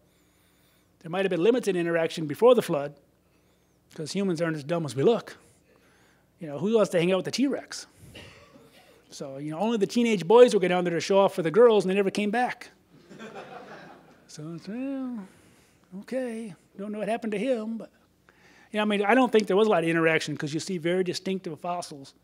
There might have been limited interaction before the flood, because humans aren't as dumb as we look. Who wants to hang out with the T-Rex? So, only the teenage boys would go down there to show off for the girls, and they never came back. So, well, okay, don't know what happened to him, but, I don't think there was a lot of interaction, because you see very distinctive fossils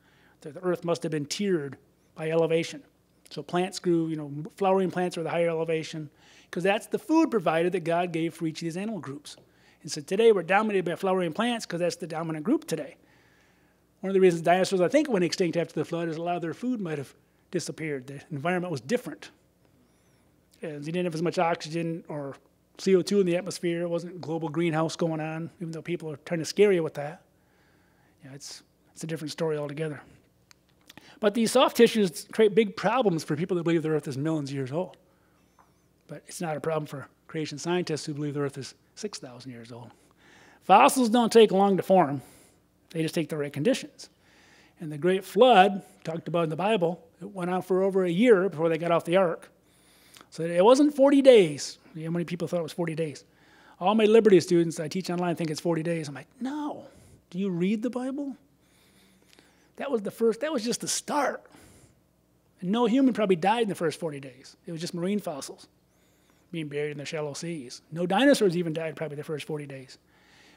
that the earth must have been tiered by elevation. So plants grew, flowering plants are the higher elevation, because that's the food provided that God gave for each of these animal groups. And so today we're dominated by flowering plants because that's the dominant group today. One of the reasons dinosaurs, I think, went extinct after the flood is a lot of their food might have disappeared. The environment was different. And they didn't have as much oxygen or CO2 in the atmosphere. It wasn't a global greenhouse going on, even though people are trying to scare you with that. It's a different story altogether. But these soft tissues create big problems for people that believe the Earth is millions of years old. But it's not a problem for creation scientists who believe the Earth is 6,000 years old. Fossils don't take long to form. They just take the right conditions. And the Great Flood, talked about in the Bible, it went on for over a year before they got off the ark. So it wasn't 40 days. How many people thought it was 40 days? All my Liberty students I teach online think it's 40 days. I'm like, no. Do you read the Bible? That was just the start. And no human probably died in the first 40 days. It was just marine fossils being buried in the shallow seas. No dinosaurs even died probably the first 40 days.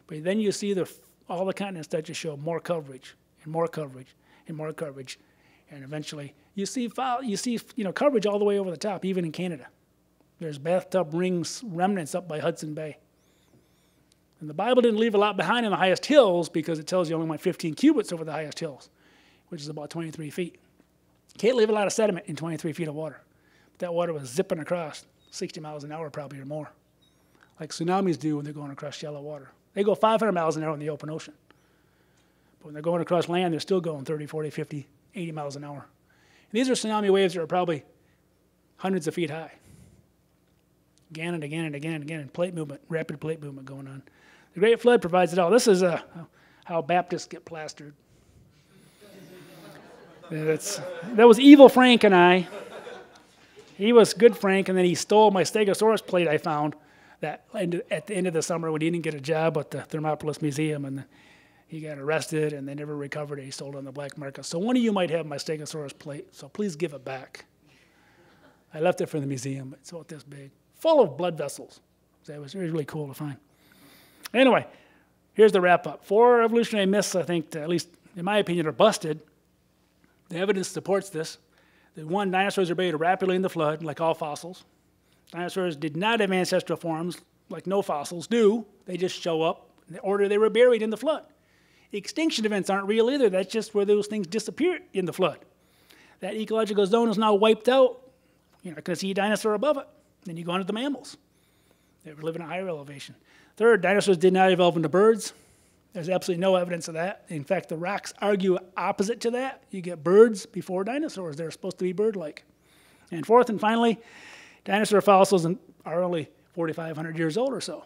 But then you see all the continents that just show more coverage and more coverage and more coverage. And eventually you see coverage all the way over the top, even in Canada. There's bathtub rings remnants up by Hudson Bay. And the Bible didn't leave a lot behind in the highest hills because it tells you only went 15 cubits over the highest hills, which is about 23 feet. Can't leave a lot of sediment in 23 feet of water. But that water was zipping across 60 miles an hour probably or more, like tsunamis do when they're going across shallow water. They go 500 miles an hour in the open ocean. But when they're going across land, they're still going 30, 40, 50, 80 miles an hour. And these are tsunami waves that are probably hundreds of feet high. Again and again and again and again, and plate movement, rapid plate movement going on. The Great Flood provides it all. This is how Baptists get plastered. That was evil Frank and I. He was good Frank, and then he stole my Stegosaurus plate I found at the end of the summer when he didn't get a job at the Thermopolis Museum, and he got arrested, and they never recovered it. He sold it on the black market. So one of you might have my Stegosaurus plate, so please give it back. I left it for the museum. It's about this big, full of blood vessels. So it was really cool to find. Anyway, here's the wrap-up. 4 evolutionary myths, I think, at least in my opinion, are busted. The evidence supports this. The 1, dinosaurs are buried rapidly in the flood, like all fossils. Dinosaurs did not have ancestral forms, like no fossils do. They just show up in the order they were buried in the flood. Extinction events aren't real either. That's just where those things disappeared in the flood. That ecological zone is now wiped out. You're not going to see a dinosaur above it. Then you go on to the mammals. They were living at a higher elevation. 3rd, dinosaurs did not evolve into birds. There's absolutely no evidence of that. In fact, the rocks argue opposite to that. You get birds before dinosaurs. They're supposed to be bird-like. And 4th and finally, dinosaur fossils are only 4,500 years old or so.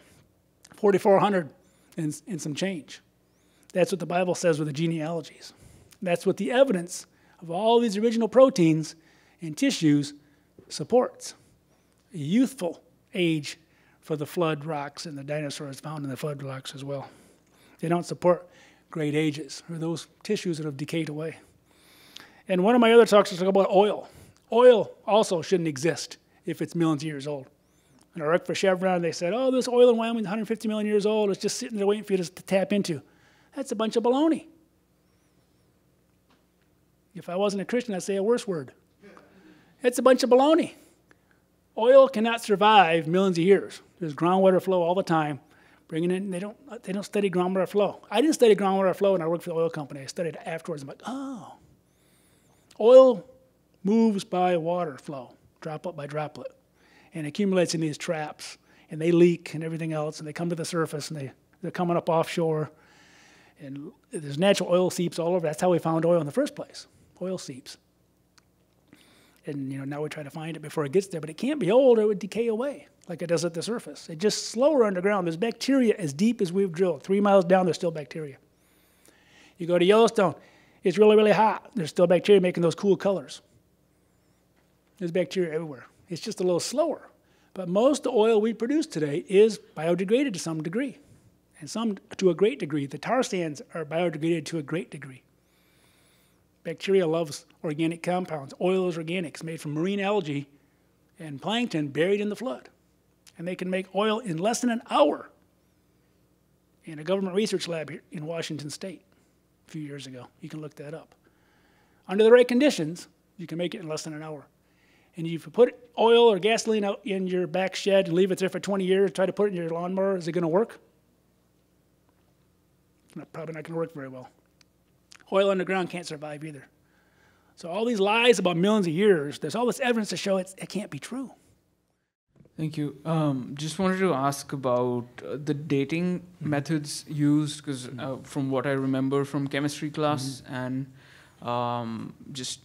4,400 and some change. That's what the Bible says with the genealogies. That's what the evidence of all these original proteins and tissues supports. A youthful age for the flood rocks and the dinosaurs found in the flood rocks as well. They don't support great ages or those tissues that have decayed away. And one of my other talks is about oil. Oil also shouldn't exist if it's millions of years old. And I worked for Chevron, they said, oh, this oil in Wyoming is 150 million years old. It's just sitting there waiting for you to tap into. That's a bunch of baloney. If I wasn't a Christian, I'd say a worse word. It's a bunch of baloney. Oil cannot survive millions of years. There's groundwater flow all the time. Bringing in, they don't study groundwater flow. I didn't study groundwater flow when I worked for the oil company. I studied it afterwards. I'm like, oh. Oil moves by water flow, droplet by droplet, and accumulates in these traps, and they leak and everything else, and they come to the surface, and they're coming up offshore, and there's natural oil seeps all over. That's how we found oil in the first place, oil seeps. And now we try to find it before it gets there, but it can't be old or it would decay away like it does at the surface. It's just slower underground. There's bacteria as deep as we've drilled. 3 miles down, there's still bacteria. You go to Yellowstone, it's really, really hot. There's still bacteria making those cool colors. There's bacteria everywhere. It's just a little slower. But most of the oil we produce today is biodegraded to some degree, and some to a great degree. The tar sands are biodegraded to a great degree. Bacteria loves organic compounds. Oil is organics made from marine algae and plankton buried in the flood. And they can make oil in less than an hour in a government research lab here in Washington State a few years ago. You can look that up. Under the right conditions, you can make it in less than an hour. And if you put oil or gasoline out in your back shed and leave it there for 20 years, try to put it in your lawnmower, is it going to work? Probably not going to work very well. Oil underground can't survive either. So all these lies about millions of years, there's all this evidence to show it can't be true. Thank you. Just wanted to ask about the dating methods used, because from what I remember from chemistry class and just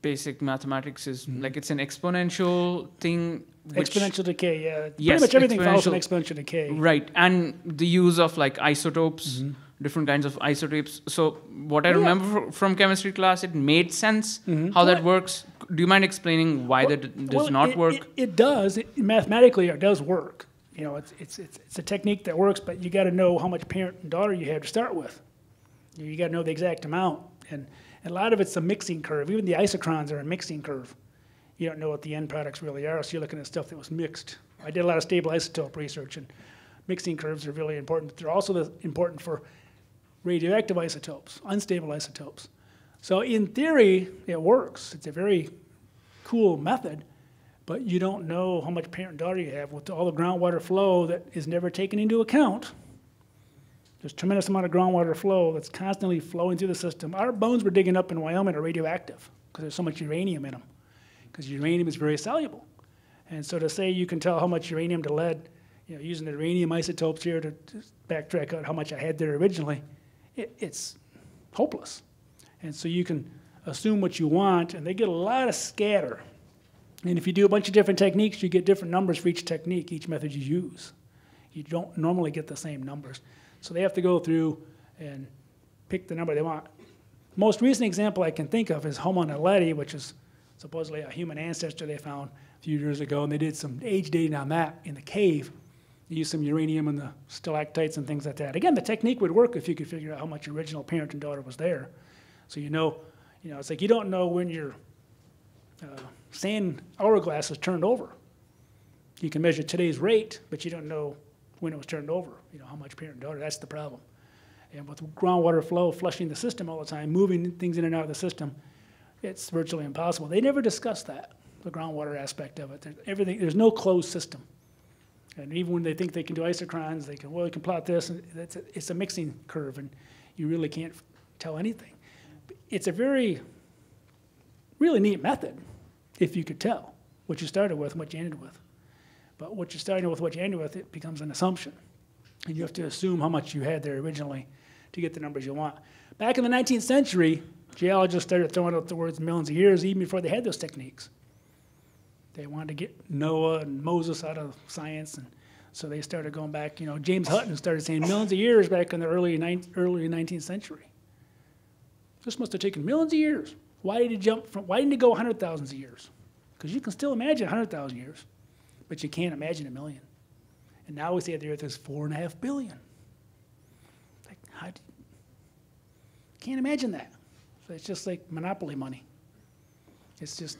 basic mathematics is like it's an exponential thing. Exponential decay, yeah. Yes, pretty much everything follows an exponential decay. Right, and the use of like isotopes, different kinds of isotopes. So what I remember from chemistry class, it made sense how that works. Do you mind explaining why that does not work? It does. Mathematically, it does work. It's a technique that works, but you got to know how much parent and daughter you have to start with. You got to know the exact amount, and a lot of it's a mixing curve. Even the isochrons are a mixing curve. You don't know what the end products really are, so you're looking at stuff that was mixed. I did a lot of stable isotope research, and mixing curves are really important. But they're also important for radioactive isotopes, unstable isotopes. So in theory, it works. It's a very cool method, but you don't know how much parent and daughter you have with all the groundwater flow that is never taken into account. There's a tremendous amount of groundwater flow that's constantly flowing through the system. Our bones we're digging up in Wyoming are radioactive because there's so much uranium in them, because uranium is very soluble. And so to say you can tell how much uranium to lead, using the uranium isotopes here to backtrack out how much I had there originally, it's hopeless. And so you can assume what you want, and they get a lot of scatter. And if you do a bunch of different techniques, you get different numbers for each technique, each method you use. You don't normally get the same numbers. So they have to go through and pick the number they want. Most recent example I can think of is Homo naledi, which is supposedly a human ancestor they found a few years ago, and they did some age dating on that in the cave. They used some uranium in the stalactites and things like that. Again, the technique would work if you could figure out how much original parent and daughter was there. So it's like you don't know when your sand hourglass is turned over. You can measure today's rate, but you don't know when it was turned over, how much parent and daughter. That's the problem. And with groundwater flow flushing the system all the time, moving things in and out of the system, it's virtually impossible. They never discuss that, the groundwater aspect of it. There's no closed system. And even when they think they can do isochrons, they can plot this, and it's a mixing curve, and you really can't tell anything. It's a really neat method if you could tell what you started with and what you ended with. But what you're starting with, what you ended with, it becomes an assumption. And you have to assume how much you had there originally to get the numbers you want. Back in the 19th century, geologists started throwing out the words millions of years even before they had those techniques. They wanted to get Noah and Moses out of science. And So they started going back, James Hutton started saying millions of years back in the early 19th century. This must have taken millions of years. Why didn't it go 100,000 of years? Because you can still imagine 100,000 years, but you can't imagine a million. And now we say the Earth is 4.5 billion. Can't imagine that. So it's just like monopoly money. It's just,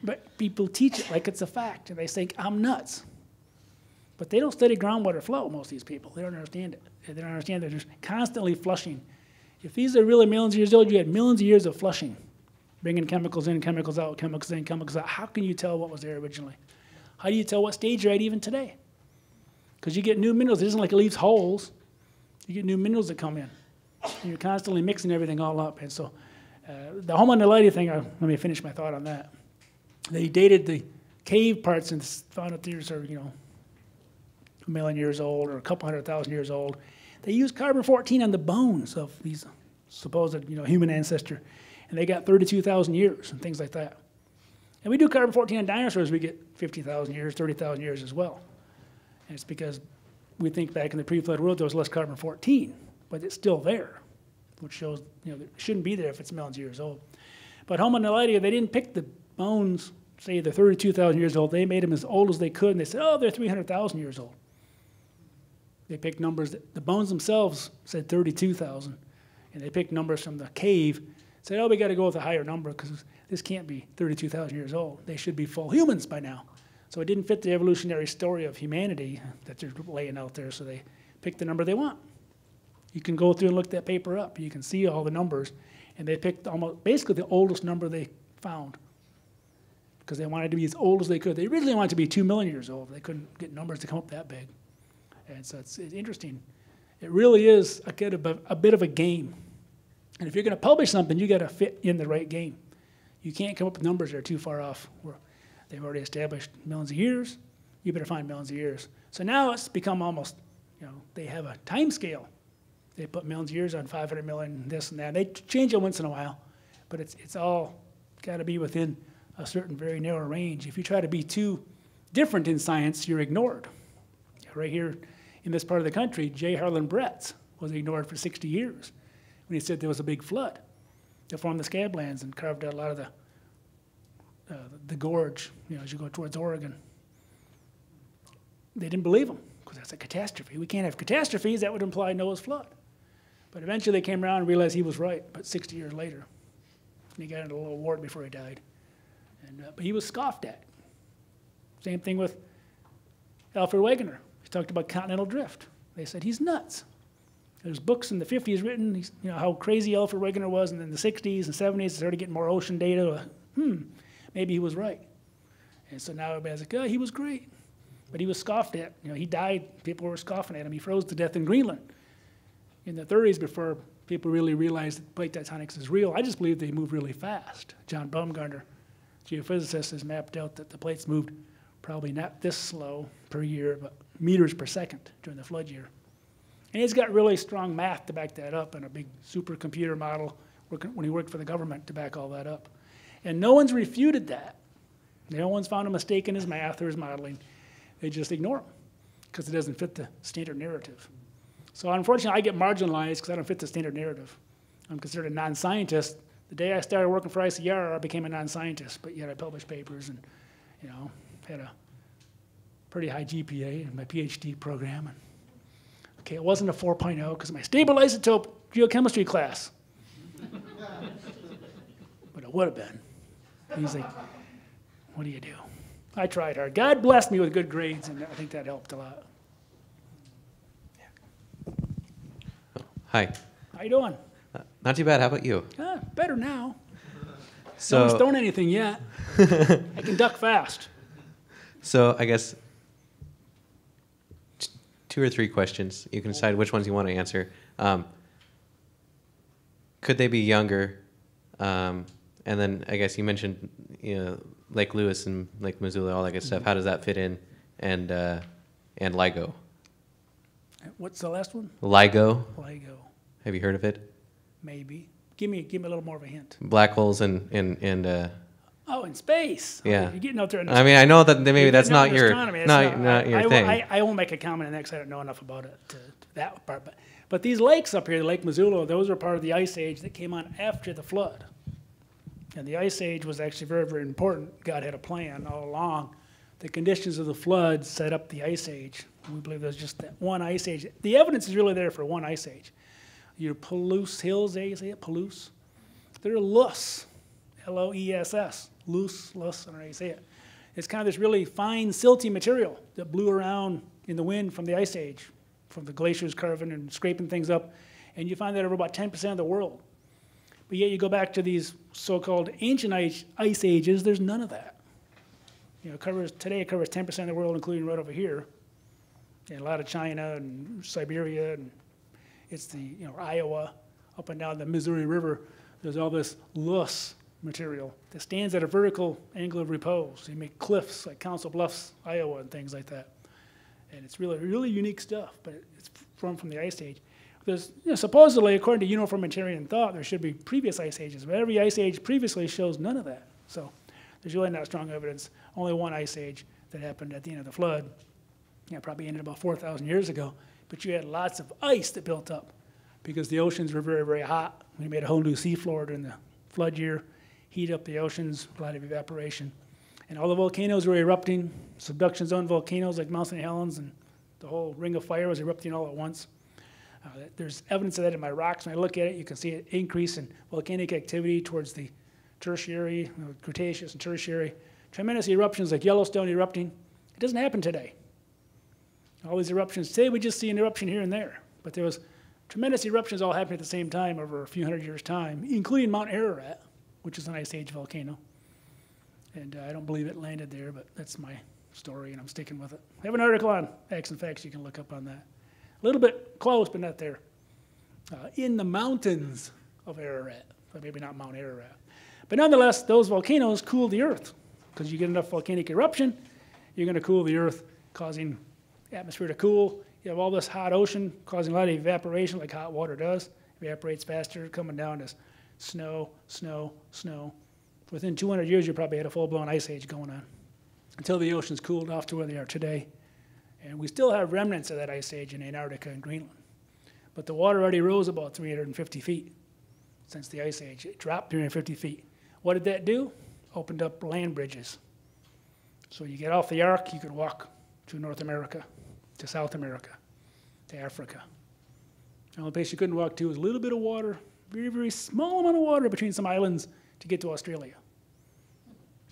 but people teach it like it's a fact, and they think I'm nuts. But they don't study groundwater flow, most of these people. They don't understand it. They don't understand they're just constantly flushing. If these are really millions of years old, you had millions of years of flushing, bringing chemicals in, chemicals out, chemicals in, chemicals out. How can you tell what was there originally? How do you tell what stage you're at even today? Because you get new minerals. It isn't like it leaves holes. You get new minerals that come in. And you're constantly mixing everything all up. And so the Homo naledi thing, let me finish my thought on that. They dated the cave parts and found that these are, 1 million years old or a couple 100,000 years old. They used carbon-14 on the bones of these supposed, human ancestor. And they got 32,000 years and things like that. And we do carbon-14 on dinosaurs, we get 50,000 years, 30,000 years as well. And it's because we think back in the pre-flood world there was less carbon-14, but it's still there, which shows, it shouldn't be there if it's millions of years old. But Homo naledi, they didn't pick the bones, say they're 32,000 years old. They made them as old as they could, and they said, oh, they're 300,000 years old. They picked numbers, the bones themselves said 32,000, and they picked numbers from the cave, said, oh, we got to go with a higher number because this can't be 32,000 years old. They should be full humans by now. So it didn't fit the evolutionary story of humanity that they're laying out there, so they picked the number they want. You can go through and look that paper up. You can see all the numbers, and they picked almost basically the oldest number they found because they wanted to be as old as they could. They originally wanted to be 2 million years old. They couldn't get numbers to come up that big. And so it's interesting. It really is a bit of a game. And if you're going to publish something, you got to fit in the right game. You can't come up with numbers that are too far off. They've already established millions of years. You better find millions of years. So now it's become almost, they have a time scale. They put millions of years on 500 million, this and that. They change it once in a while, but it's all got to be within a certain very narrow range. If you try to be too different in science, you're ignored. Right here in this part of the country, J. Harlan Bretz was ignored for 60 years when he said there was a big flood that formed the scablands and carved out a lot of the gorge, as you go towards Oregon. They didn't believe him because that's a catastrophe. We can't have catastrophes. That would imply Noah's flood. But eventually they came around and realized he was right, but 60 years later. And he got into a little award before he died. But he was scoffed at. Same thing with Alfred Wegener. He talked about continental drift. They said he's nuts. There's books in the 50s written, how crazy Alfred Wegener was, and in the 60s and 70s, they started getting more ocean data. Maybe he was right. And so now everybody's like, oh, he was great. But he was scoffed at. He died, people were scoffing at him. He froze to death in Greenland in the 30s before people really realized that plate tectonics is real. I just believe they move really fast. John Baumgartner, geophysicist, has mapped out that the plates moved probably not this slow per year, but meters per second during the flood year. And he's got really strong math to back that up and a big supercomputer model when he worked for the government to back all that up. And no one's refuted that. No one's found a mistake in his math or his modeling. They just ignore him because it doesn't fit the standard narrative. So unfortunately, I get marginalized because I don't fit the standard narrative. I'm considered a non-scientist. The day I started working for ICR, I became a non-scientist, but yet I published papers and, had a pretty high GPA in my PhD program. And, okay, it wasn't a 4.0 because of my stable isotope geochemistry class. But it would have been. He's like, what do you do? I tried hard. God blessed me with good grades, and I think that helped a lot. Hi. How you doing? Not too bad. How about you? Better now. So, no one's thrown anything yet. I can duck fast. So I guess 2 or 3 questions. You can decide which ones you want to answer. Could they be younger? And then I guess you mentioned Lake Lewis and Lake Missoula, all that good stuff. How does that fit in? And LIGO. What's the last one? LIGO. LIGO. Have you heard of it? Maybe. Give me a little more of a hint. Black holes and Oh, in space. Yeah. You're getting out there. I mean, I know that maybe that's not your astronomy. not your thing. I won't make a comment on that because I don't know enough about it to that part. But these lakes up here, Lake Missoula, those were part of the Ice Age that came on after the flood. And the Ice Age was actually very, very important. God had a plan all along. The conditions of the flood set up the Ice Age. We believe there's just that one Ice Age. The evidence is really there for one Ice Age. Your Palouse Hills, you say it? Palouse? They're loose. L-O-E-S-S. Loose, I don't know how you say it. It's kind of this really fine, silty material that blew around in the wind from the Ice Age, from the glaciers carving and scraping things up. And you find that over about 10% of the world. But yet you go back to these so-called ancient ice ages, there's none of that. You know, today it covers 10% of the world, including right over here. And a lot of China and Siberia, and it's the, Iowa, up and down the Missouri River. There's all this loess material that stands at a vertical angle of repose. You make cliffs like Council Bluffs, Iowa, and things like that. And it's really, really unique stuff, but it's from the Ice Age. There's, supposedly, according to uniformitarian thought, there should be previous Ice Ages, but every Ice Age previously shows none of that. So there's really not strong evidence. Only one Ice Age that happened at the end of the flood. Probably ended about 4,000 years ago, but you had lots of ice that built up because the oceans were very, very hot. We made a whole new seafloor during the flood year, heat up the oceans, a lot of evaporation. And all the volcanoes were erupting, subduction zone volcanoes like Mount St. Helens, and the whole ring of fire was erupting all at once. There's evidence of that in my rocks. When I look at it, you can see an increase in volcanic activity towards the tertiary, Cretaceous and tertiary. Tremendous eruptions like Yellowstone erupting. It doesn't happen today. All these eruptions, today we just see an eruption here and there, but there was tremendous eruptions all happening at the same time over a few hundred years' time, including Mount Ararat, which is an Ice Age volcano. And I don't believe it landed there, but that's my story, and I'm sticking with it. I have an article on Facts and Facts you can look up on that. A little bit close, but not there. In the mountains of Ararat, but maybe not Mount Ararat. But nonetheless, those volcanoes cool the earth, because you get enough volcanic eruption, you're going to cool the earth, causing atmosphere to cool. You have all this hot ocean causing a lot of evaporation like hot water does. Evaporates faster, coming down as snow, snow, snow. Within 200 years, you probably had a full-blown ice age going on until the oceans cooled off to where they are today. And we still have remnants of that ice age in Antarctica and Greenland. But the water already rose about 350 feet since the ice age. It dropped 350 feet. What did that do? Opened up land bridges. So you get off the ark, you could walk to North America, to South America, to Africa. The only place you couldn't walk to was a little bit of water, very, very small amount of water between some islands to get to Australia.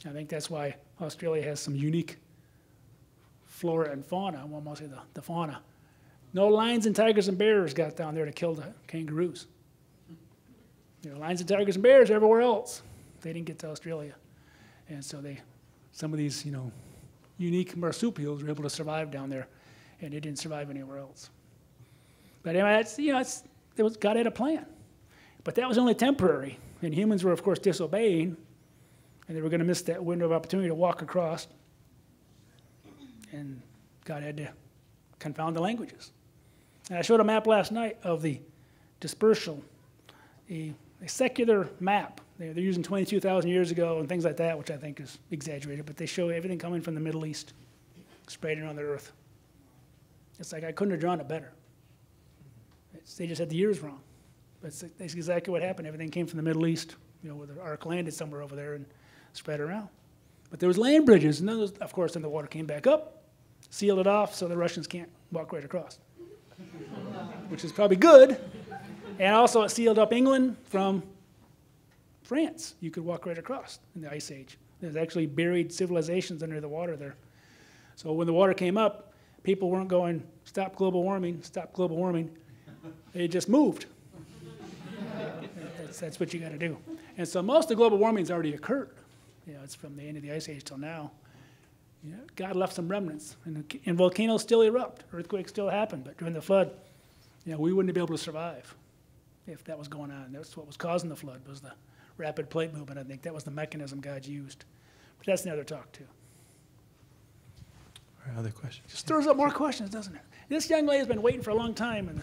I think that's why Australia has some unique flora and fauna. Well, mostly the fauna. No lions and tigers and bears got down there to kill the kangaroos. Lions and tigers and bears everywhere else. They didn't get to Australia. And so some of these, unique marsupials were able to survive down there, and they didn't survive anywhere else. But anyway, God had a plan. But that was only temporary, and humans were, of course, disobeying, and they were going to miss that window of opportunity to walk across, and God had to confound the languages. And I showed a map last night of the dispersal, a secular map. They're using 22,000 years ago and things like that, which I think is exaggerated, but they show everything coming from the Middle East, spreading around the earth. It's like I couldn't have drawn it better. They just had the years wrong. That's exactly what happened. Everything came from the Middle East, where the ark landed somewhere over there and spread around. But there was land bridges, and then, of course, then the water came back up, sealed it off so the Russians can't walk right across, which is probably good. And also it sealed up England from France. You could walk right across in the Ice Age. There's actually buried civilizations under the water there. So when the water came up, people weren't going, stop global warming, stop global warming. They just moved. That's what you got to do. And so most of global warming's already occurred. It's from the end of the Ice Age till now. God left some remnants, and volcanoes still erupt. Earthquakes still happen, but during the flood, we wouldn't be able to survive if that was going on. That's what was causing the flood, was the rapid plate movement. I think that was the mechanism God used. But that's another talk, too. All right, other questions? Just stirs up more questions, doesn't it? This young lady's been waiting for a long time in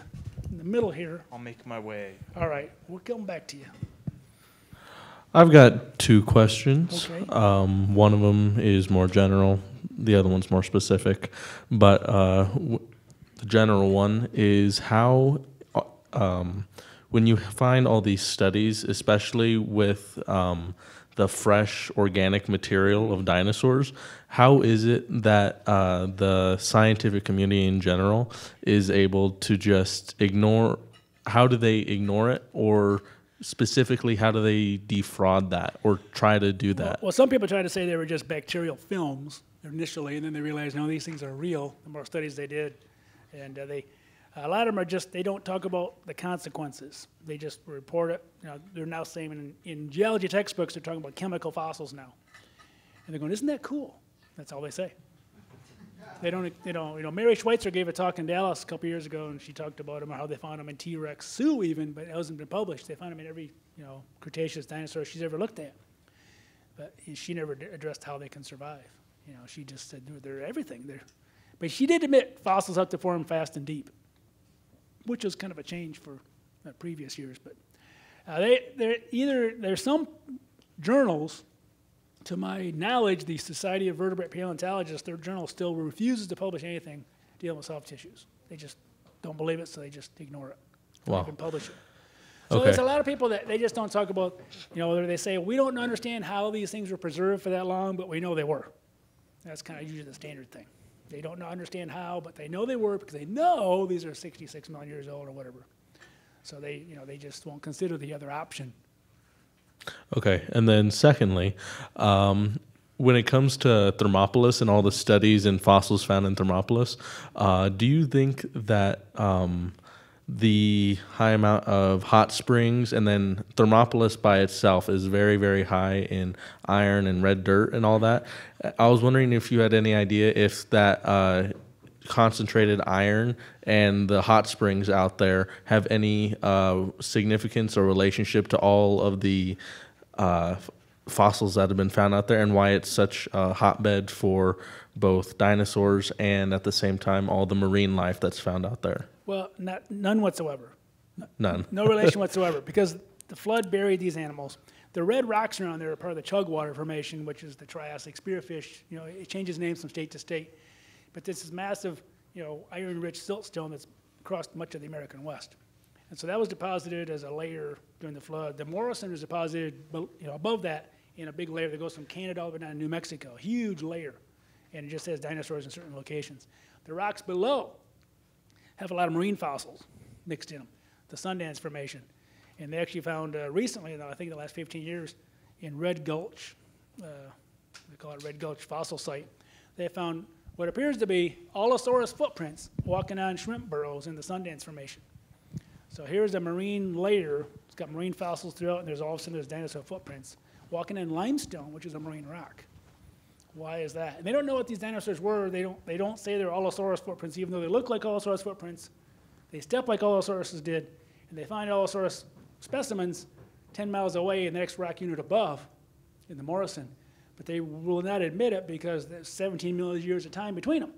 the middle here. I'll make my way. All right, we'll come back to you. I've got two questions. Okay. One of them is more general. The other one's more specific. But the general one is how, when you find all these studies, especially with the fresh organic material of dinosaurs, how is it that the scientific community in general is able to just ignore? How do they ignore it, or specifically, how do they defraud that or try to do that? Well, some people try to say they were just bacterial films initially, and then they realized, no, these things are real. The more studies they did, and a lot of them are just, they don't talk about the consequences. They just report it. You know, they're now saying in geology textbooks, they're talking about chemical fossils now. And they're going, isn't that cool? That's all they say. They don't, Mary Schweitzer gave a talk in Dallas a couple years ago, and she talked about them, how they found them in T-Rex Sioux even, but it hasn't been published. They found them in every, Cretaceous dinosaur she's ever looked at. But she never addressed how they can survive. She just said they're everything. But she did admit fossils have to form fast and deep, which was kind of a change for previous years. But there's some journals, to my knowledge, the Society of Vertebrate Paleontologists, their journal still refuses to publish anything dealing with soft tissues. They just don't believe it, so they just ignore it. Don't even publish it. So there's a lot of people that they just don't talk about, they say, we don't understand how these things were preserved for that long, but we know they were. That's kind of usually the standard thing. They don't understand how, but they know they were because they know these are 66 million years old or whatever. So they just won't consider the other option. Okay, and then secondly, when it comes to Thermopolis and all the studies and fossils found in Thermopolis, do you think that the high amount of hot springs, and then Thermopolis by itself is very, very high in iron and red dirt and all that? I was wondering if you had any idea if that concentrated iron and the hot springs out there have any significance or relationship to all of the fossils that have been found out there, and why it's such a hotbed for both dinosaurs and at the same time all the marine life that's found out there. Well, none whatsoever. None. No relation whatsoever, because the flood buried these animals. The red rocks around there are part of the Chugwater Formation, which is the Triassic spearfish. It changes names from state to state. But this is massive, iron-rich siltstone that's crossed much of the American West. And so that was deposited as a layer during the flood. The Morrison was deposited above that in a big layer that goes from Canada all the way down to New Mexico, a huge layer. And it just has dinosaurs in certain locations. The rocks below have a lot of marine fossils mixed in them, the Sundance Formation. And they actually found recently, I think the last 15 years, in Red Gulch, they call it Red Gulch Fossil Site, they found what appears to be Allosaurus footprints walking on shrimp burrows in the Sundance Formation. So here's a marine layer. It's got marine fossils throughout, and all of a sudden there's dinosaur footprints walking in limestone, which is a marine rock. Why is that? And they don't know what these dinosaurs were. They don't say they're Allosaurus footprints, even though they look like Allosaurus footprints. They step like Allosauruses did, and they find Allosaurus specimens 10 miles away in the next rock unit above in the Morrison. But they will not admit it because there's 17 million years of time between them.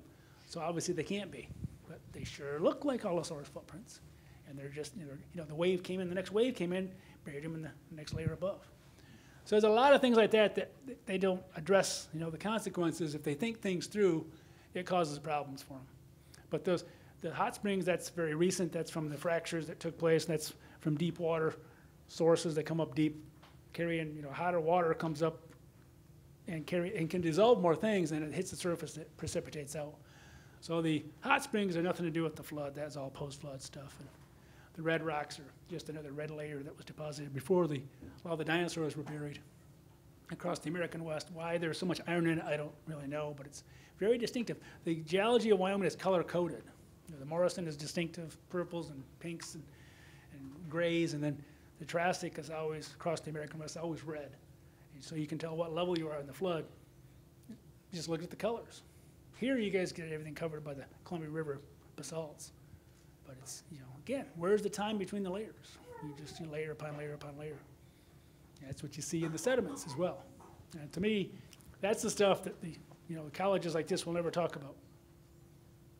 So obviously they can't be. But they sure look like Allosaurus footprints. And they're just, the wave came in, the next wave came in, buried them in the next layer above. So there's a lot of things like that they don't address, the consequences. If they think things through, it causes problems for them. But the hot springs, that's very recent. That's from the fractures that took place. That's from deep water sources that come up deep, carrying, hotter water comes up and can dissolve more things, and it hits the surface, it precipitates out. So the hot springs have nothing to do with the flood. That's all post-flood stuff. And the red rocks are just another red layer that was deposited before a lot of the dinosaurs were buried across the American West. Why there's so much iron in it, I don't really know, but it's very distinctive. The geology of Wyoming is color-coded. The Morrison is distinctive purples and pinks and grays, and then the Triassic is always, across the American West, always red. And so you can tell what level you are in the flood. Just look at the colors. Here you guys get everything covered by the Columbia River basalts. But it's, again, where's the time between the layers? You just layer upon layer upon layer. That's what you see in the sediments as well. And to me, that's the stuff that the colleges like this will never talk about.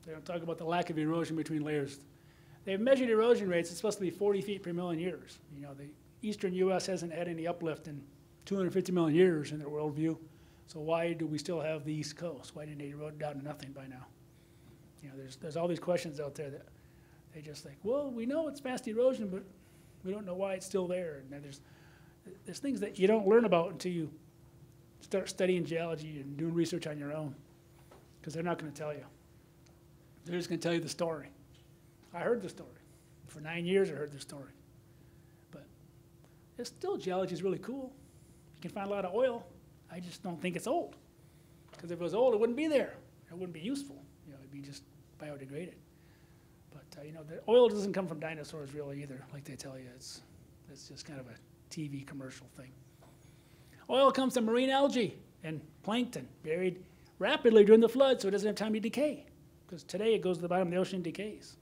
They don't talk about the lack of erosion between layers. They've measured erosion rates. It's supposed to be 40 feet per million years. The eastern U.S. hasn't had any uplift in 250 million years in their worldview. So why do we still have the East Coast? Why didn't they erode down to nothing by now? You know, there's all these questions out there that they just think, well, we know it's fast erosion, but we don't know why it's still there. And there's things that you don't learn about until you start studying geology and doing research on your own, because they're not going to tell you. They're just going to tell you the story. I heard the story. For 9 years I heard the story. But it's still, geology is really cool. You can find a lot of oil. I just don't think it's old. Because if it was old, it wouldn't be there. It wouldn't be useful. You know, it'd be just biodegraded. But you know, the oil doesn't come from dinosaurs really either, like they tell you. It's just kind of a TV commercial thing. Oil comes from marine algae and plankton, buried rapidly during the flood, so it doesn't have time to decay. Because today it goes to the bottom of the ocean and decays.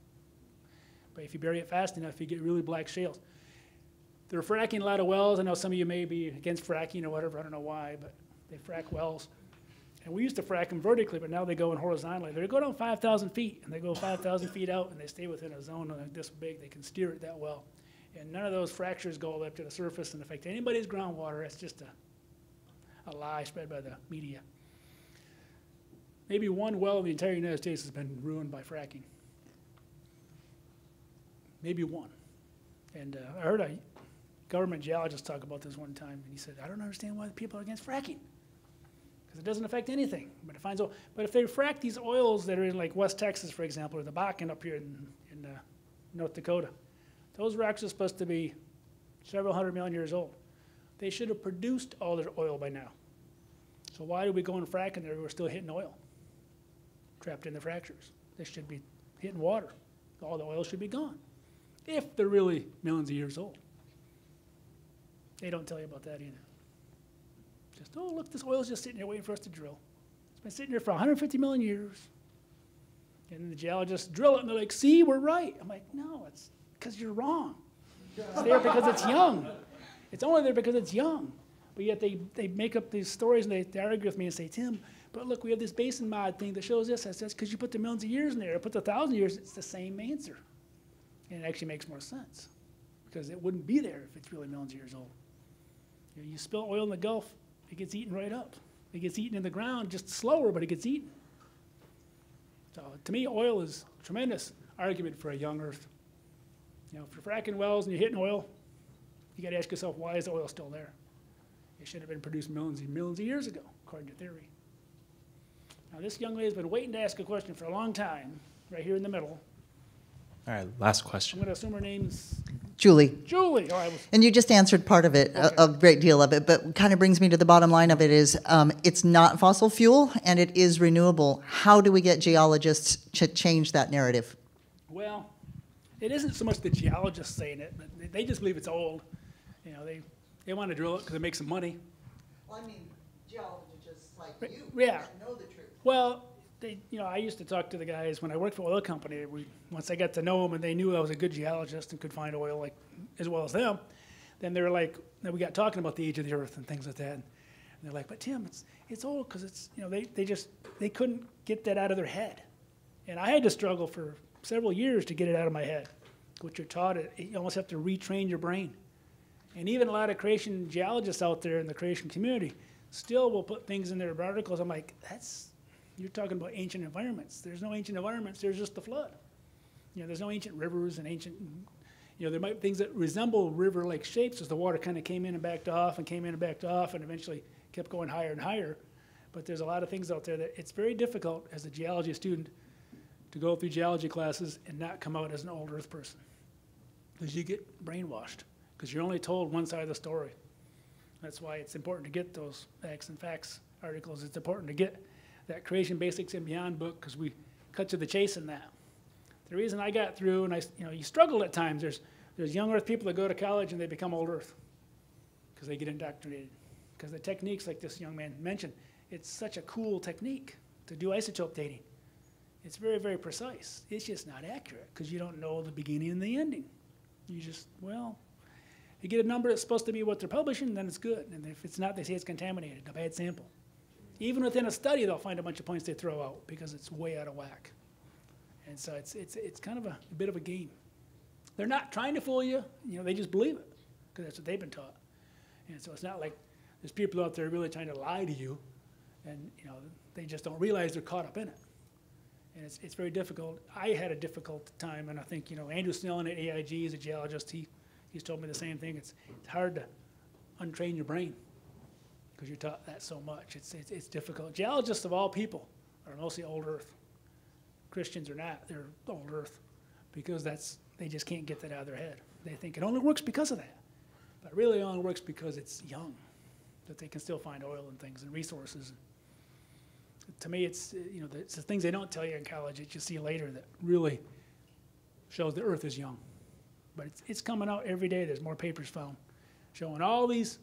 But if you bury it fast enough, you get really black shales. They're fracking a lot of wells. I know some of you may be against fracking or whatever. I don't know why, but they frack wells. And we used to frack them vertically, but now they go in horizontally. They go down 5,000 feet, and they go 5,000 feet out, and they stay within a zone like this big. They can steer it that well. And none of those fractures go up to the surface and affect anybody's groundwater. It's just a lie spread by the media. Maybe one well in the entire United States has been ruined by fracking. Maybe one. And I heard a government geologist talk about this one time, and he said, I don't understand why the people are against fracking, because it doesn't affect anything. But it finds oil. But if they frack these oils that are in like West Texas, for example, or the Bakken up here in North Dakota, those rocks are supposed to be several hundred million years old. They should have produced all their oil by now. So why do we go and frack and we're still hitting oil trapped in the fractures? They should be hitting water. All the oil should be gone, if they're really millions of years old. They don't tell you about that either. Just, oh, look, this oil's just sitting there waiting for us to drill. It's been sitting there for 150 million years. And the geologists drill it, and they're like, see, we're right. I'm like, no, it's because you're wrong. It's there because it's young. It's only there because it's young. But yet they make up these stories, and they argue with me and say, Tim, but look, we have this basin mod thing that shows this. I said, because you put the millions of years in there. I put the 1,000 years, it's the same answer. And it actually makes more sense, because it wouldn't be there if it's really millions of years old. You spill oil in the Gulf, it gets eaten right up. It gets eaten in the ground, just slower, but it gets eaten. So to me, oil is a tremendous argument for a young Earth. You know, if you're fracking wells and you're hitting oil, you got to ask yourself, why is the oil still there? It should have been produced millions and millions of years ago, according to theory. Now, this young lady's been waiting to ask a question for a long time, right here in the middle. All right, last I'm question. going to assume her name's Julie. Julie. Oh, And you just answered part of it, Okay. a great deal of it, but kind of brings me to the bottom line of it is it's not fossil fuel and it is renewable. How do we get geologists to change that narrative? Well, it isn't so much the geologists saying it, but they just believe it's old. You know, they want to drill it because it makes some money. Well, I mean, geologists like you Yeah. that know the truth. Well, I used to talk to the guys when I worked for an oil company. Once I got to know them and they knew I was a good geologist and could find oil like as well as them, then they were like, then we got talking about the age of the Earth and things like that. And they're like, but Tim, it's old because it's, you know, they couldn't get that out of their head. And I had to struggle for several years to get it out of my head. What you're taught, you almost have to retrain your brain. And even a lot of creation geologists out there in the creation community still will put things in their articles. I'm like, you're talking about ancient environments. There's no ancient environments, there's just the flood. You know, there's no ancient rivers and ancient, you know, there might be things that resemble river-like shapes as the water kind of came in and backed off and came in and backed off and eventually kept going higher and higher. But there's a lot of things out there that it's very difficult as a geology student to go through geology classes and not come out as an old Earth person. Because you get brainwashed, because you're only told one side of the story. That's why it's important to get those facts and facts articles. It's important to get that Creation Basics and Beyond book, because we cut to the chase in that. The reason I got through, and you struggle at times. There's young Earth people that go to college and they become old Earth because they get indoctrinated. Because the techniques, like this young man mentioned, it's such a cool technique to do isotope dating. It's very, very precise. It's just not accurate because you don't know the beginning and the ending. You just, well, you get a number that's supposed to be what they're publishing, then it's good. And if it's not, they say it's contaminated, a bad sample. Even within a study, they'll find a bunch of points they throw out because it's way out of whack. And so it's kind of a bit of a game. They're not trying to fool you. You know, they just believe it because that's what they've been taught. And so it's not like There's people out there really trying to lie to you, and they just don't realize they're caught up in it. And it's very difficult. I had a difficult time, and I think Andrew Snellen at AIG is a geologist. He's told me the same thing. It's hard to untrain your brain because you're taught that so much. It's difficult. Geologists of all people are mostly old Earth. Christians are not. They're old Earth because they just can't get that out of their head. They think it only works because of that, but really it only works because it's young, that they can still find oil and things and resources. To me, it's the things they don't tell you in college that you see later that really shows the Earth is young. But it's coming out every day. There's more papers found showing all these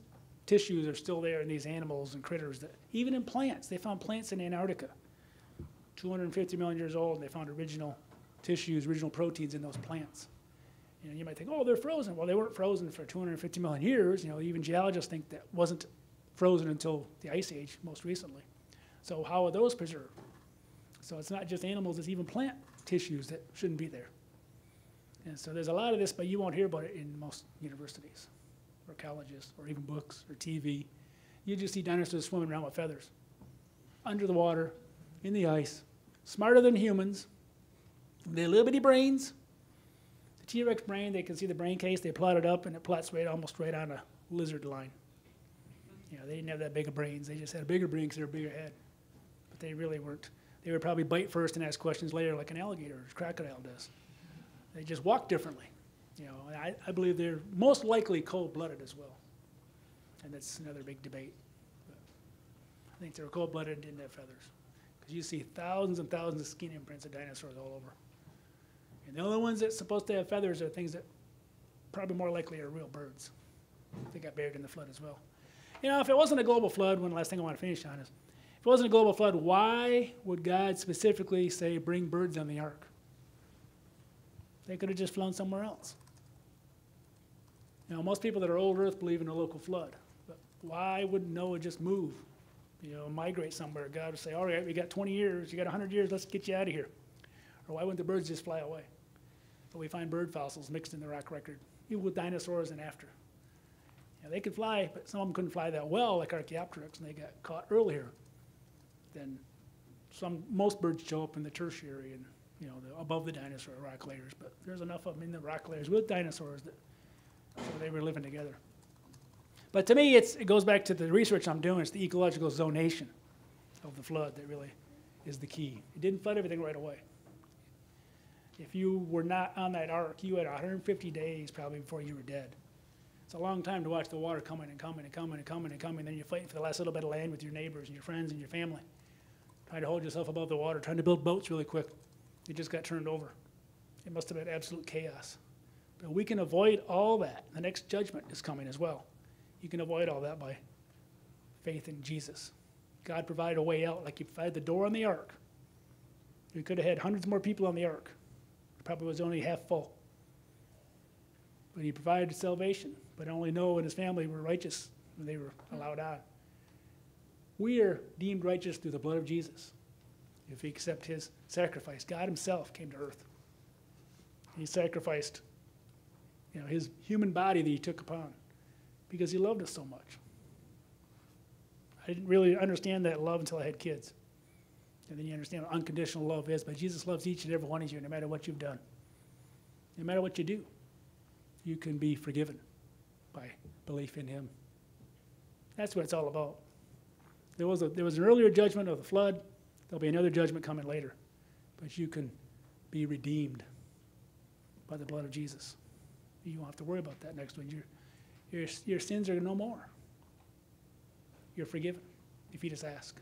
tissues are still there in these animals and critters. That even in plants, they found plants in Antarctica, 250 million years old, and they found original tissues, original proteins in those plants. You might think, oh, they're frozen. Well, they weren't frozen for 250 million years. Even geologists think that wasn't frozen until the Ice Age, most recently. So how are those preserved? So it's not just animals, it's even plant tissues that shouldn't be there. And so there's a lot of this, but you won't hear about it in most universities or colleges or even books or TV. You just see dinosaurs swimming around with feathers, under the water, in the ice, smarter than humans. They have little bitty brains. The T-Rex brain, they can see the brain case, they plot it up, and it plots almost right on a lizard line. They didn't have that big of brains. They just had a bigger brain because they were a bigger head. But they really weren't. They would probably bite first and ask questions later like an alligator or a crocodile does. They just walk differently. And I believe they're most likely cold-blooded as well. And that's another big debate. But I think they're cold-blooded and didn't have feathers. Because you see thousands and thousands of skin imprints of dinosaurs all over. And the only ones that's supposed to have feathers are things that probably more likely are real birds. They got buried in the flood as well. If it wasn't a global flood, one last thing I want to finish on is, if it wasn't a global flood, why would God specifically say bring birds on the ark? They could have just flown somewhere else. Most people that are old Earth believe in a local flood. But why would Noah just move, migrate somewhere? God would say, all right, we got 20 years, you got 100 years, let's get you out of here. Or why wouldn't the birds just fly away? But we find bird fossils mixed in the rock record, even with dinosaurs and after. They could fly, but some of them couldn't fly that well, like Archae Raptor, and they got caught earlier than most birds show up in the tertiary and above the dinosaur rock layers. But there's enough of them in the rock layers with dinosaurs that so they were living together. But to me, it goes back to the research I'm doing. It's the ecological zonation of the flood that really is the key. It didn't flood everything right away. If you were not on that ark, you had 150 days probably before you were dead. It's a long time to watch the water coming and coming and coming and coming and coming. Then you're fighting for the last little bit of land with your neighbors and your friends and your family. Trying to hold yourself above the water, trying to build boats really quick. It just got turned over. It must have been absolute chaos. But we can avoid all that. The next judgment is coming as well. You can avoid all that by faith in Jesus. God provided a way out, like He provided the door on the ark. We could have had hundreds more people on the ark. It probably was only half full. But He provided salvation. But only Noah and his family were righteous when they were allowed on. We are deemed righteous through the blood of Jesus if we accept His sacrifice. God Himself came to earth. He sacrificed His human body that He took upon because He loved us so much. I didn't really understand that love until I had kids. And then you understand what unconditional love is. But Jesus loves each and every one of you no matter what you've done. No matter what you do, you can be forgiven by belief in Him. That's what it's all about. There was an earlier judgment of the flood. There'll be another judgment coming later. But you can be redeemed by the blood of Jesus. You won't have to worry about that next one. Your sins are no more. You're forgiven if you just ask.